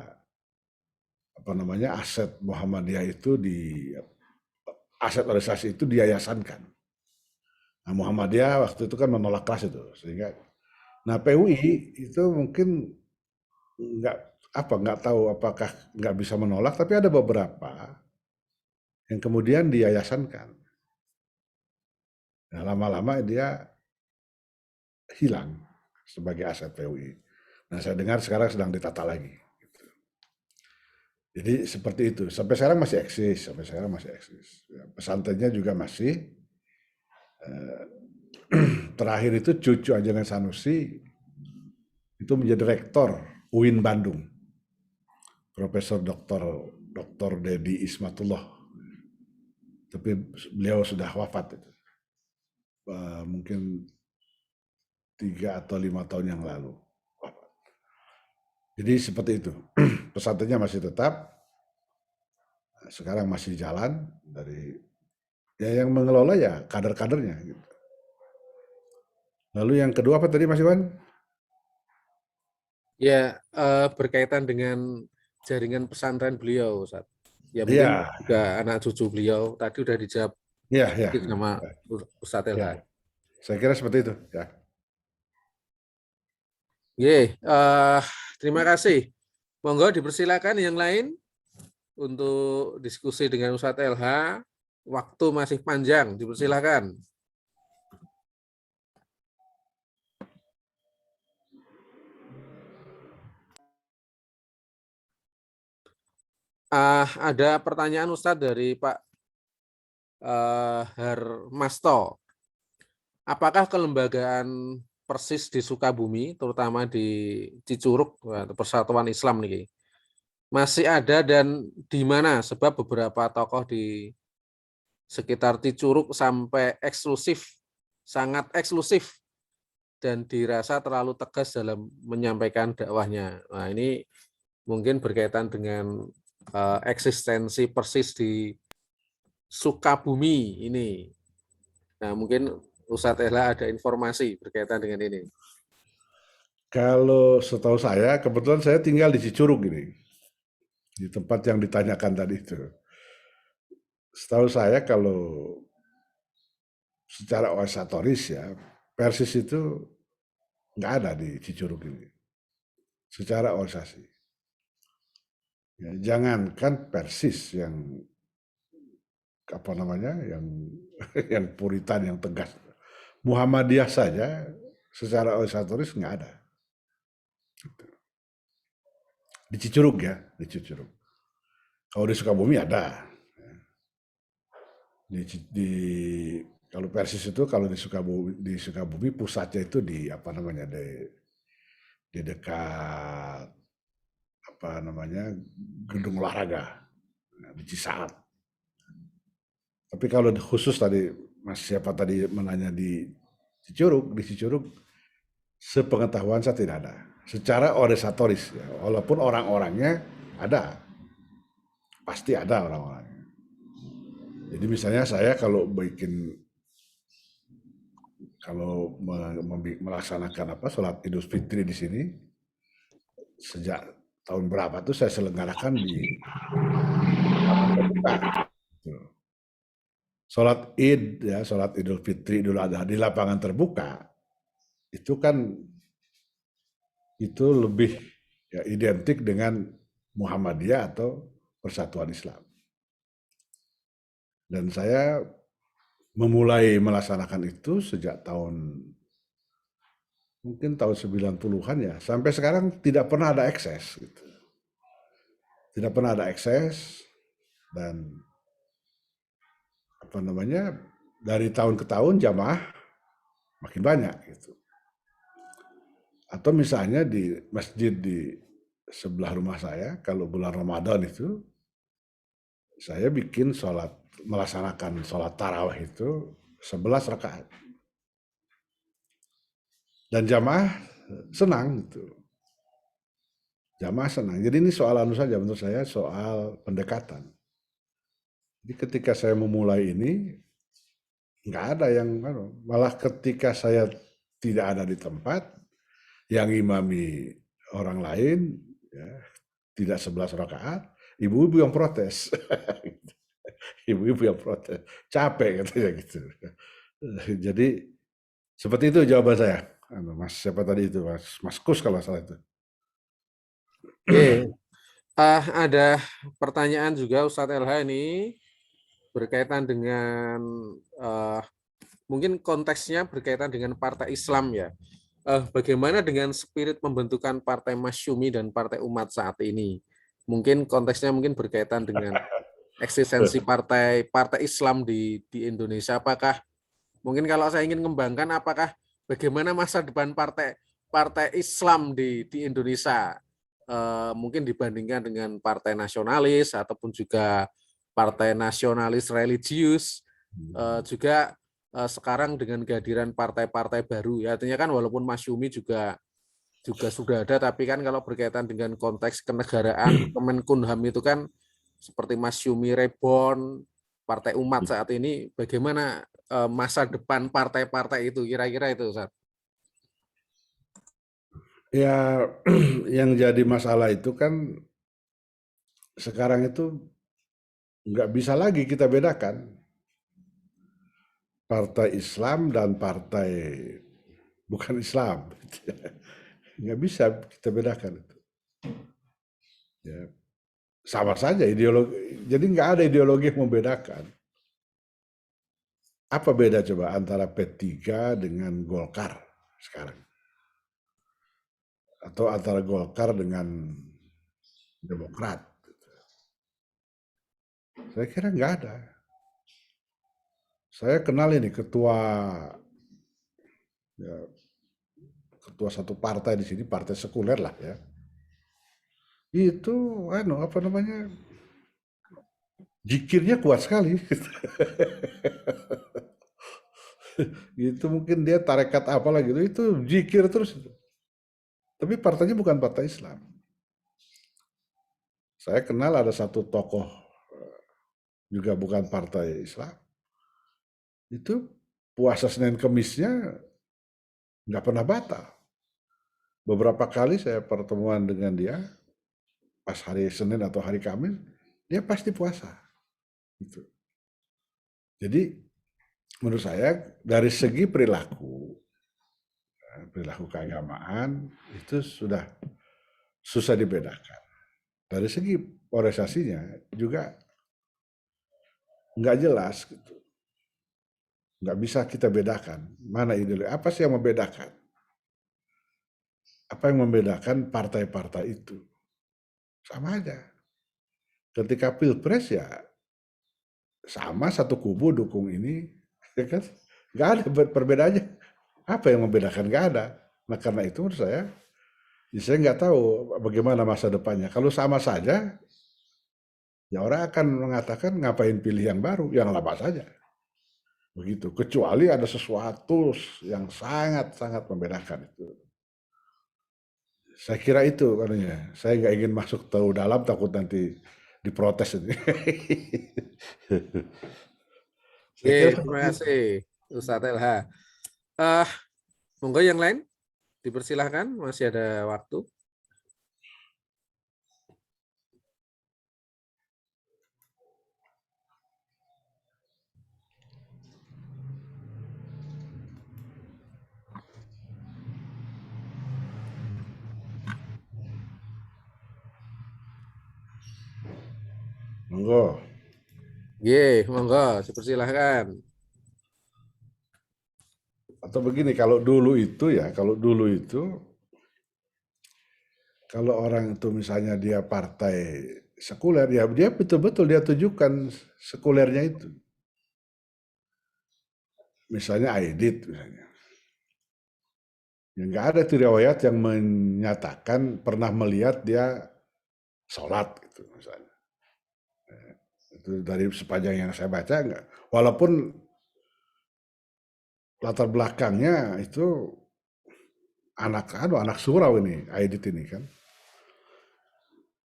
aset Muhammadiyah itu aset organisasi itu diyayasankan. Nah, Muhammadiyah waktu itu kan menolak keras itu, sehingga PUI itu mungkin nggak tahu apakah nggak bisa menolak, tapi ada beberapa yang kemudian diyayasankan. Nah, lama-lama dia hilang sebagai aset PUI. Nah, saya dengar sekarang sedang ditata lagi. Gitu. Jadi seperti itu. Sampai sekarang masih eksis. Ya, pesantrennya juga masih. Terakhir itu cucu Ajaran Sanusi itu menjadi rektor UIN Bandung, Profesor Dr. Dedi Ismatullah. Tapi beliau sudah wafat itu. Mungkin 3 atau 5 tahun yang lalu. Jadi seperti itu. Pesantrennya masih tetap, sekarang masih jalan dari yang mengelola ya kader-kadernya. Gitu. Lalu yang kedua apa tadi Mas Iwan? Ya, berkaitan dengan jaringan pesantren beliau, Ustaz. Ya mungkin juga anak cucu beliau tadi udah dijawab sama Ustaz Elha. Saya kira seperti itu. Ya. Terima kasih. Monggo dipersilakan yang lain untuk diskusi dengan Ustaz Elha. Waktu masih panjang, dipersilakan. Ada pertanyaan Ustadz dari Pak Hermasto. Apakah kelembagaan Persis di Sukabumi, terutama di Cicurug, Persatuan Islam nih, masih ada dan di mana? Sebab beberapa tokoh di sekitar Cicurug sampai sangat eksklusif, dan dirasa terlalu tegas dalam menyampaikan dakwahnya. Nah, ini mungkin berkaitan dengan eksistensi Persis di Sukabumi ini. Nah, mungkin Ustadz Elha ada informasi berkaitan dengan ini. Kalau setahu saya, kebetulan saya tinggal di Cicurug ini, di tempat yang ditanyakan tadi itu. Setahu saya kalau secara organisatoris ya, Persis itu nggak ada di Cicurug ini. Secara organisasi. Ya, jangankan Persis yang yang puritan, yang tegas. Muhammadiyah saja secara organisatoris nggak ada. Di Cicurug ya, di Cicurug. Kalau di Sukabumi ada. Kalau Persis itu kalau di Sukabumi pusatnya itu di dekat gedung olahraga di Cisaat. Tapi kalau khusus tadi Mas siapa tadi menanya di Cicurug sepengetahuan saya tidak ada. Secara organisatoris ya, walaupun orang-orangnya ada. Pasti ada orang-orangnya. Jadi misalnya saya kalau melaksanakan sholat Idul Fitri di sini, sejak tahun berapa tuh saya selenggarakan di sholat Id, ya, sholat Idul Fitri, Idul Adha di lapangan terbuka, itu kan itu lebih ya, identik dengan Muhammadiyah atau Persatuan Islam. Dan saya memulai melaksanakan itu sejak mungkin tahun 90-an ya, sampai sekarang tidak pernah ada ekses. Gitu. Tidak pernah ada ekses, dan dari tahun ke tahun jamaah makin banyak gitu. Atau misalnya di masjid di sebelah rumah saya, kalau bulan Ramadan itu saya bikin melaksanakan sholat tarawih itu 11 rakaat. Dan jamaah senang gitu. Jamaah senang. Jadi ini soal saja menurut saya, soal pendekatan. Jadi ketika saya memulai ini, nggak ada yang, malah ketika saya tidak ada di tempat, yang imami orang lain, ya, tidak 11 rakaat, ibu-ibu yang protes. Ibu-ibu yang protes. Capek katanya gitu. Jadi seperti itu jawaban saya. Mas siapa tadi itu? Mas Kus kalau salah itu. Oke. Ada pertanyaan juga Ustadz LH ini berkaitan dengan mungkin konteksnya berkaitan dengan partai Islam ya. Bagaimana dengan spirit pembentukan partai Masyumi dan partai umat saat ini? Mungkin konteksnya berkaitan dengan eksistensi partai Islam di Indonesia. Apakah mungkin kalau saya ingin mengembangkan, apakah bagaimana masa depan partai Islam di Indonesia? Mungkin dibandingkan dengan partai nasionalis ataupun juga partai nasionalis religius, juga sekarang dengan kehadiran partai-partai baru, ya artinya kan walaupun Masyumi juga sudah ada, tapi kan kalau berkaitan dengan konteks kenegaraan, Kemenkumham itu kan seperti Masyumi Reborn, Partai Umat saat ini, bagaimana masa depan partai-partai itu kira-kira itu, Ustaz? Ya, yang jadi masalah itu kan sekarang itu nggak bisa lagi kita bedakan partai Islam dan partai bukan Islam. Nggak bisa kita bedakan itu. Ya, sama saja ideologi. Jadi nggak ada ideologi yang membedakan. Apa beda coba antara P3 dengan Golkar sekarang? Atau antara Golkar dengan Demokrat? Saya kira nggak ada. Saya kenal ini ketua satu partai di sini, partai sekuler lah ya. Itu zikirnya kuat sekali. Itu mungkin dia tarekat apalah gitu, itu zikir terus. Tapi partainya bukan partai Islam. Saya kenal ada satu tokoh juga bukan partai Islam. Itu puasa Senin Kemisnya nggak pernah batal. Beberapa kali saya pertemuan dengan dia, pas hari Senin atau hari Kamis, dia pasti puasa. Gitu. Jadi menurut saya dari segi perilaku keagamaan itu sudah susah dibedakan. Dari segi polarisasinya juga nggak jelas gitu. Nggak bisa kita bedakan mana ideologi. Apa sih yang membedakan? Apa yang membedakan partai-partai itu? Sama aja. Ketika pilpres ya sama, satu kubu dukung ini, ya kan? Nggak ada perbedaannya. Apa yang membedakan? Nggak ada. Nah karena itu menurut saya nggak tahu bagaimana masa depannya. Kalau sama saja, ya orang akan mengatakan ngapain pilih yang baru, yang lama saja. Begitu. Kecuali ada sesuatu yang sangat-sangat membedakan itu. Saya kira itu katanya. Saya nggak ingin masuk terlalu dalam, takut nanti diprotes ini. Terima kasih Ustadz LH. Monggo yang lain dipersilahkan, masih ada waktu. Monggo. Monggo, dipersilahkan. Atau begini, kalau dulu itu kalau orang itu misalnya dia partai sekuler, ya dia betul-betul dia tunjukkan sekulernya itu. Misalnya Aidit, misalnya. Ya, nggak ada tuh riwayat yang menyatakan pernah melihat dia sholat gitu misalnya. Itu dari sepanjang yang saya baca enggak. Walaupun latar belakangnya itu anak surau ini, Aidit ini kan.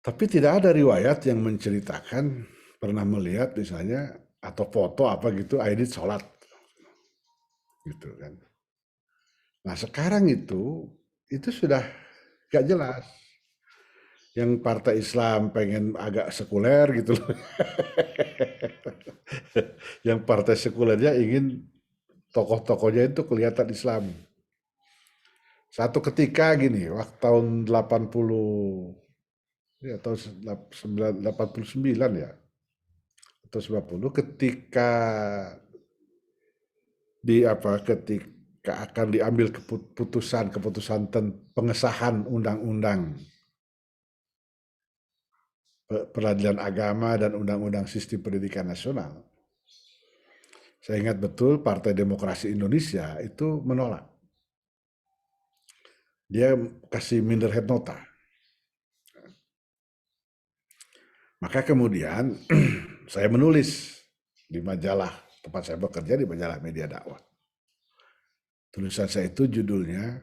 Tapi tidak ada riwayat yang menceritakan pernah melihat misalnya atau foto apa gitu Aidit sholat gitu kan. Nah sekarang itu sudah gak jelas. Yang partai Islam pengen agak sekuler gitu loh. Yang partai sekulernya ingin tokoh-tokohnya itu kelihatan Islam. Satu ketika gini, waktu tahun 80 ya tahun 89 ya atau 90 ketika ketika akan diambil keputusan pengesahan undang-undang peradilan agama dan undang-undang sistem pendidikan nasional. Saya ingat betul Partai Demokrasi Indonesia itu menolak. Dia kasih minderhead nota. Maka kemudian saya menulis di majalah tempat saya bekerja, di majalah Media Dakwah. Tulisan saya itu judulnya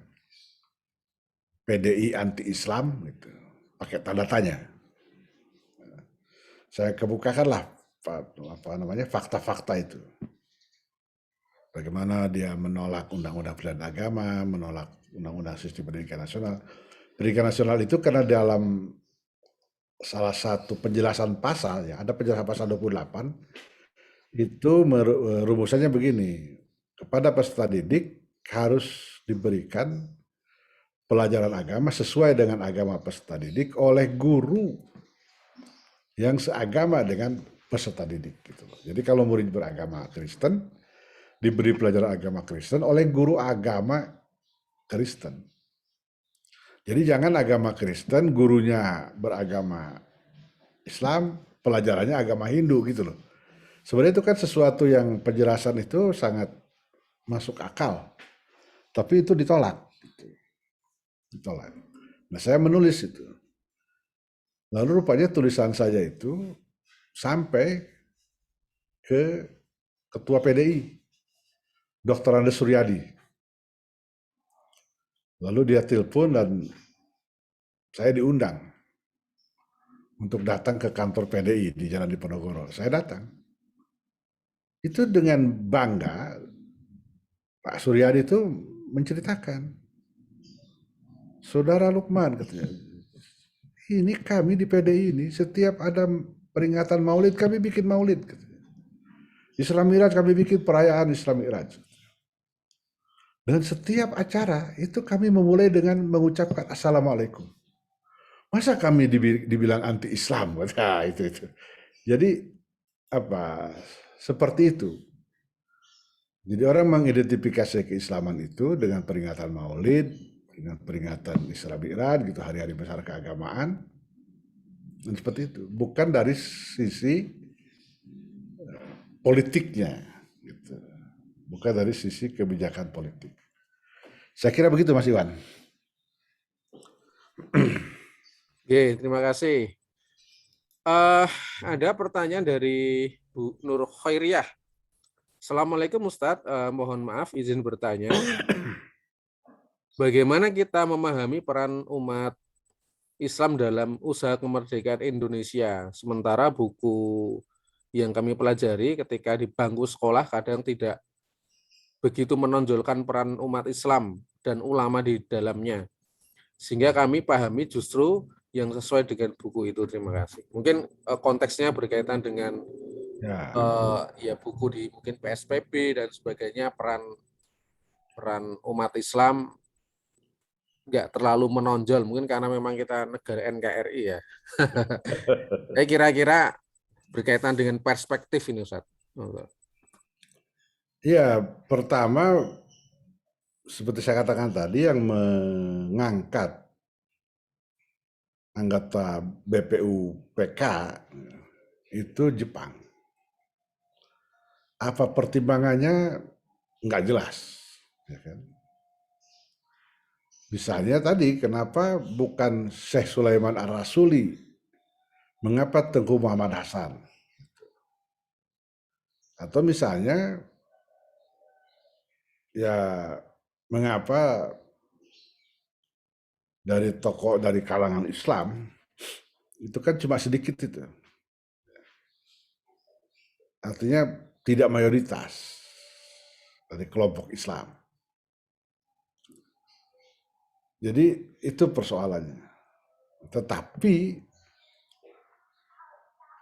PDI anti-Islam, gitu, pakai tanda tanya. Saya kebukakanlah fakta-fakta itu. Bagaimana dia menolak undang-undang pilihan agama, menolak undang-undang sistem pendidikan nasional. Pendidikan nasional itu karena dalam salah satu penjelasan pasal, ya ada penjelasan pasal 28, itu rumusannya begini, kepada peserta didik harus diberikan pelajaran agama sesuai dengan agama peserta didik oleh guru yang seagama dengan peserta didik. Gitu. Jadi kalau murid beragama Kristen, diberi pelajaran agama Kristen oleh guru agama Kristen. Jadi jangan agama Kristen, gurunya beragama Islam, pelajarannya agama Hindu gitu loh. Sebenarnya itu kan sesuatu yang penjelasan itu sangat masuk akal. Tapi itu ditolak. Ditolak. Nah saya menulis itu. Lalu rupanya tulisan saya itu sampai ke Ketua PDI, Dr. Andes Suryadi. Lalu dia telepon dan saya diundang untuk datang ke kantor PDI di Jalan Diponegoro. Saya datang. Itu dengan bangga Pak Suryadi itu menceritakan, Saudara Lukman katanya, ini kami di PDI ini setiap ada peringatan Maulid kami bikin Maulid. Katanya. Isra Miraj kami bikin perayaan Isra Miraj. Dan setiap acara itu kami memulai dengan mengucapkan Assalamualaikum. Masa kami dibilang anti-Islam? Nah, itu. Jadi seperti itu. Jadi orang mengidentifikasi keislaman itu dengan peringatan Maulid, dengan peringatan Isra Mi'raj, gitu, hari-hari besar keagamaan, dan seperti itu. Bukan dari sisi politiknya, gitu. Bukan dari sisi kebijakan politik. Saya kira begitu Mas Iwan. Oke, terima kasih. Ada pertanyaan dari Bu Nur Khairiyah. Assalamualaikum Ustadz, mohon maaf izin bertanya. Bagaimana kita memahami peran umat Islam dalam usaha kemerdekaan Indonesia? Sementara buku yang kami pelajari ketika di bangku sekolah kadang tidak begitu menonjolkan peran umat Islam dan ulama di dalamnya. Sehingga kami pahami justru yang sesuai dengan buku itu. Terima kasih. Mungkin konteksnya berkaitan dengan ya buku di mungkin PSBB dan sebagainya, peran umat Islam nggak terlalu menonjol, mungkin karena memang kita negara NKRI ya. Kira-kira berkaitan dengan perspektif ini, Ustaz? Ya, pertama seperti saya katakan tadi, yang mengangkat anggota BPUPK itu Jepang. Apa pertimbangannya nggak jelas, ya kan? Misalnya tadi, kenapa bukan Syekh Sulaiman Ar-Rasuli? Mengapa Tengku Muhammad Hasan? Atau misalnya, ya mengapa dari tokoh dari kalangan Islam itu kan cuma sedikit itu, artinya tidak mayoritas dari kelompok Islam. Jadi itu persoalannya. Tetapi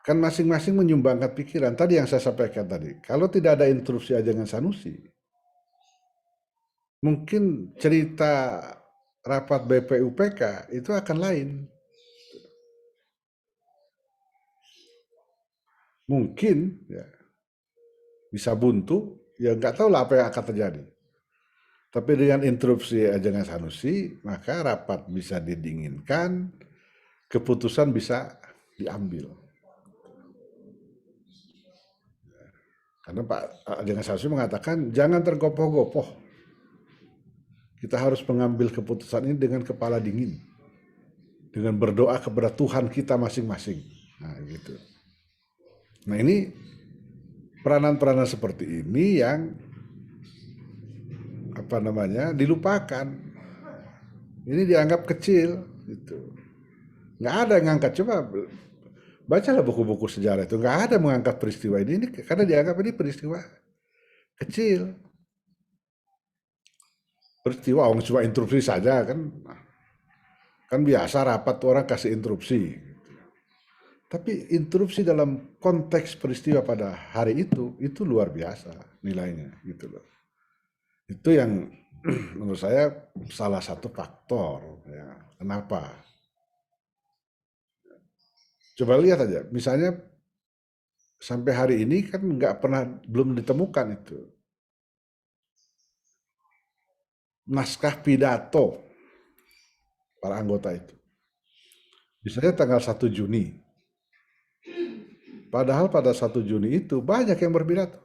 kan masing-masing menyumbangkan pikiran. Tadi yang saya sampaikan tadi, kalau tidak ada interupsi Ajangan Sanusi, mungkin cerita rapat BPUPK itu akan lain. Mungkin ya, bisa buntu, ya nggak tahu lah apa yang akan terjadi. Tapi dengan interupsi Ajangan Sanusi, maka rapat bisa didinginkan, keputusan bisa diambil. Karena Pak Ajangan Sanusi mengatakan jangan tergopoh-gopoh. Kita harus mengambil keputusan ini dengan kepala dingin, dengan berdoa kepada Tuhan kita masing-masing. Nah, gitu. Nah, ini peranan-peranan seperti ini yang dilupakan. Ini dianggap kecil, gitu. Nggak ada yang ngangkat. Coba bacalah buku-buku sejarah itu, nggak ada mengangkat peristiwa ini karena dianggap ini peristiwa kecil. Peristiwa cuma interupsi saja kan biasa rapat orang kasih interupsi. Tapi interupsi dalam konteks peristiwa pada hari itu luar biasa nilainya, gitu loh. Itu yang menurut saya salah satu faktor ya, kenapa. Coba lihat aja, misalnya sampai hari ini kan belum ditemukan itu naskah pidato para anggota itu. Misalnya tanggal 1 Juni. Padahal pada 1 Juni itu banyak yang berpidato.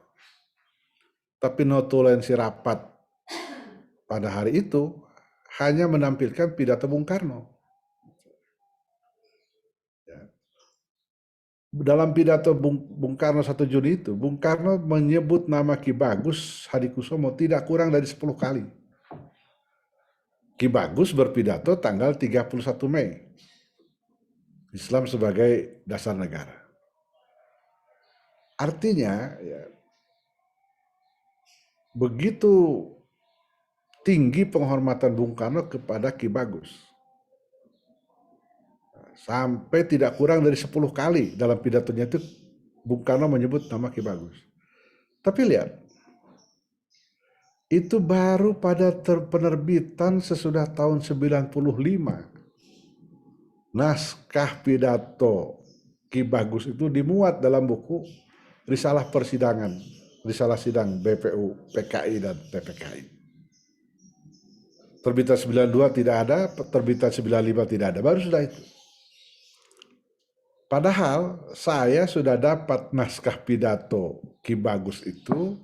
Tapi notulensi rapat pada hari itu hanya menampilkan pidato Bung Karno. Dalam pidato Bung Karno 1 Juni itu, Bung Karno menyebut nama Ki Bagus Hadikusumo tidak kurang dari 10 kali. Ki Bagus berpidato tanggal 31 Mei. Islam sebagai dasar negara. Artinya, ya, begitu tinggi penghormatan Bung Karno kepada Ki Bagus. Sampai tidak kurang dari 10 kali dalam pidatonya itu Bung Karno menyebut nama Ki Bagus. Tapi lihat, itu baru pada penerbitan sesudah tahun 95. Naskah pidato Ki Bagus itu dimuat dalam buku Risalah Persidangan, Risalah Sidang BPU, PKI, dan PPKI. Terbitan 92 tidak ada, terbitan 95 tidak ada, baru sudah itu. Padahal saya sudah dapat naskah pidato Ki Bagus itu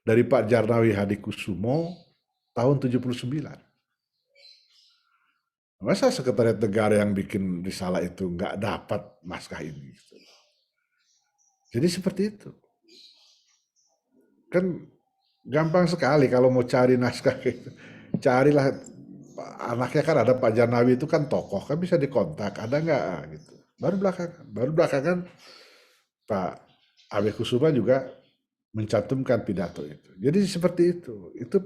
dari Pak Djarnawi Hadikusumo tahun 79. Masa Sekretariat Negara yang bikin risalah itu nggak dapat naskah ini? Jadi seperti itu. Kan gampang sekali kalau mau cari naskah itu. Carilah, anaknya kan ada Pak Djarnawi itu kan tokoh, kan bisa dikontak, ada nggak gitu. Baru belakangan Pak Abe Kusuma juga mencantumkan pidato itu. Jadi seperti itu. Itu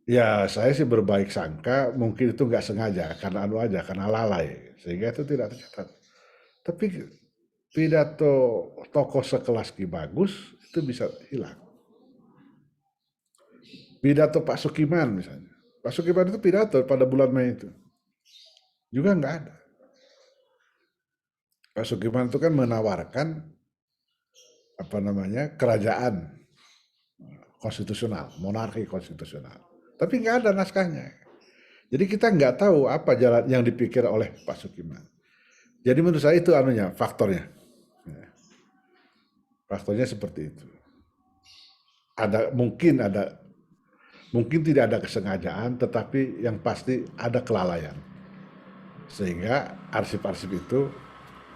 ya saya sih berbaik sangka, mungkin itu nggak sengaja, karena lalai, sehingga itu tidak tercatat. Tapi pidato tokoh sekelas Ki Bagus itu bisa hilang. Pidato Pak Sukiman misalnya. Pak Sukiman itu pidato pada bulan Mei itu. Juga nggak ada. Pak Sukiman itu kan menawarkan apa namanya kerajaan konstitusional, monarki konstitusional. Tapi nggak ada naskahnya. Jadi kita nggak tahu apa jalan yang dipikir oleh Pak Sukiman. Jadi menurut saya itu faktornya. Faktornya seperti itu. Mungkin tidak ada kesengajaan, tetapi yang pasti ada kelalaian. Sehingga arsip-arsip itu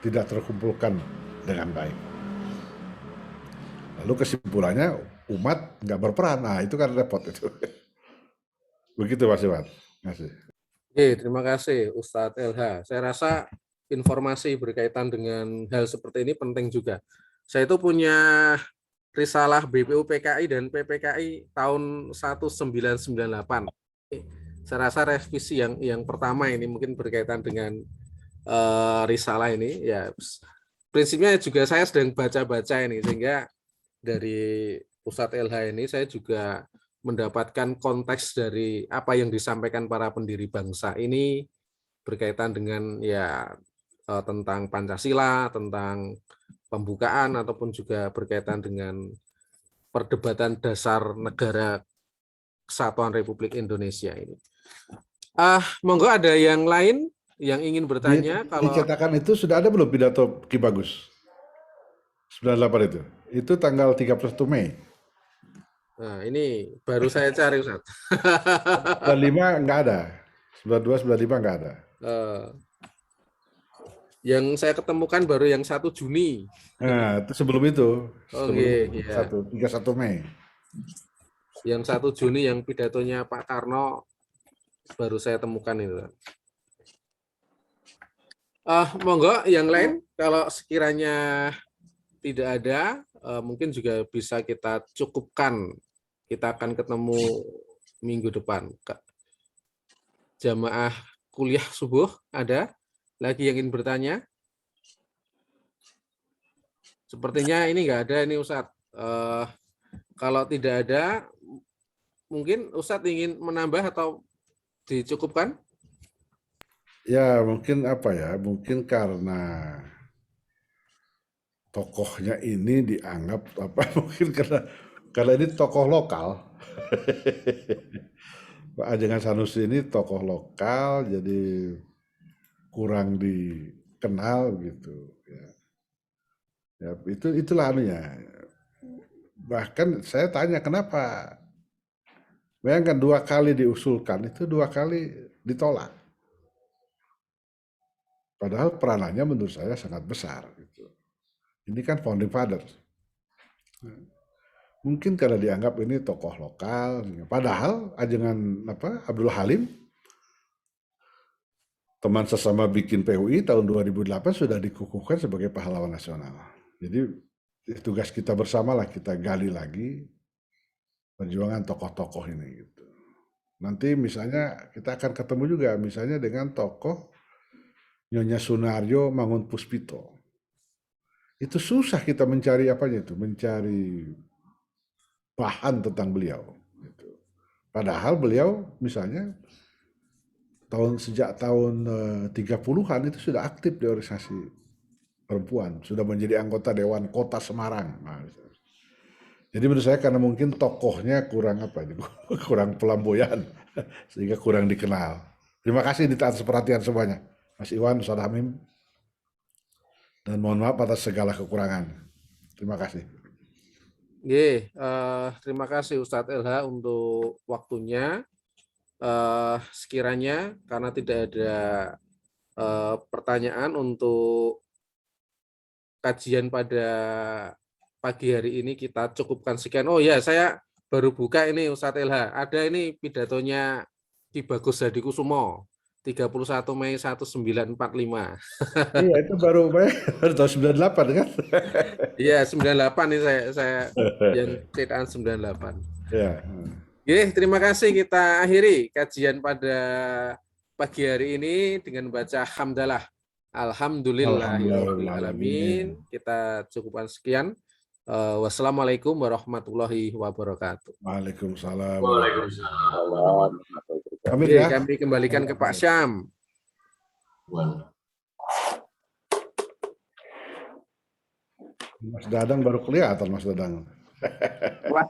tidak terkumpulkan dengan baik. Lalu kesimpulannya umat nggak berperan. Nah itu kan repot itu. Begitu Mas Iwan. Oke, terima kasih Ustadz LH. Saya rasa informasi berkaitan dengan hal seperti ini penting juga. Saya itu punya risalah BPUPKI dan PPKI tahun 1998. Saya rasa revisi yang pertama ini mungkin berkaitan dengan risalah ini. Ya, prinsipnya juga saya sedang baca-baca ini, sehingga dari Ustadz LH ini saya juga mendapatkan konteks dari apa yang disampaikan para pendiri bangsa ini berkaitan dengan ya tentang Pancasila, tentang pembukaan ataupun juga berkaitan dengan perdebatan dasar negara Kesatuan Republik Indonesia ini. Monggo ada yang lain yang ingin bertanya? Kalau dicetakan itu sudah ada belum pidato Ki Bagus? 98 itu. Itu tanggal 31 Mei. Nah, ini baru saya cari, Ustaz. 95 nggak ada. 92, 95 nggak ada. Yang saya ketemukan baru yang 1 Juni. Nah, itu sebelum itu. Oke, ya. 31 Mei. Yang 1 Juni yang pidatonya Pak Karno baru saya temukan itu. Monggo yang lain kalau sekiranya tidak ada, mungkin juga bisa kita cukupkan. Kita akan ketemu minggu depan. Jamaah kuliah subuh ada? Lagi yang ingin bertanya? Sepertinya ini nggak ada ini Ustadz. Kalau tidak ada, mungkin Ustadz ingin menambah atau dicukupkan? Ya mungkin mungkin karena tokohnya ini dianggap mungkin karena ini tokoh lokal. Pak Ajengan Sanusi ini tokoh lokal, jadi kurang dikenal gitu. Ya itulah Bahkan saya tanya kenapa. Bayangkan 2 kali diusulkan, itu 2 kali ditolak. Padahal peranannya menurut saya sangat besar. Gitu. Ini kan founding fathers. Mungkin karena dianggap ini tokoh lokal. Padahal Ajengan Abdul Halim, teman sesama bikin PUI tahun 2008 sudah dikukuhkan sebagai pahlawan nasional. Jadi tugas kita bersama lah, kita gali lagi perjuangan tokoh-tokoh ini. Gitu. Nanti misalnya kita akan ketemu juga misalnya dengan tokoh Nyonya Sunaryo Mangunpuspito. Itu susah kita mencari mencari bahan tentang beliau. Gitu. Padahal beliau misalnya sejak tahun 30-an itu sudah aktif di organisasi perempuan, sudah menjadi anggota Dewan Kota Semarang. Nah, jadi menurut saya karena mungkin tokohnya kurang pelamboyan, sehingga kurang dikenal. Terima kasih atas perhatian semuanya, Mas Iwan, Ustaz Hamim, dan mohon maaf atas segala kekurangan. Terima kasih. Terima kasih Ustadz LH untuk waktunya. Sekiranya karena tidak ada pertanyaan untuk kajian pada pagi hari ini, kita cukupkan sekian. Oh ya, saya baru buka ini Ustadz LH. Ada ini pidatonya Ki Bagus Hadikusumo 31 Mei 1945. Iya, itu baru tahun 98 kan? Iya, 98 ini saya yang cetakan 98. Ya. Terima kasih, kita akhiri kajian pada pagi hari ini dengan baca hamdalah. Alhamdulillahirrahmanirrahim. Kita cukupkan sekian. Wassalamualaikum warahmatullahi wabarakatuh. Waalaikumsalam. Waalaikumsalam. Kami kembalikan ke Pak Syam. Mas Dadang baru kelihatan, Mas Dadang. Wah,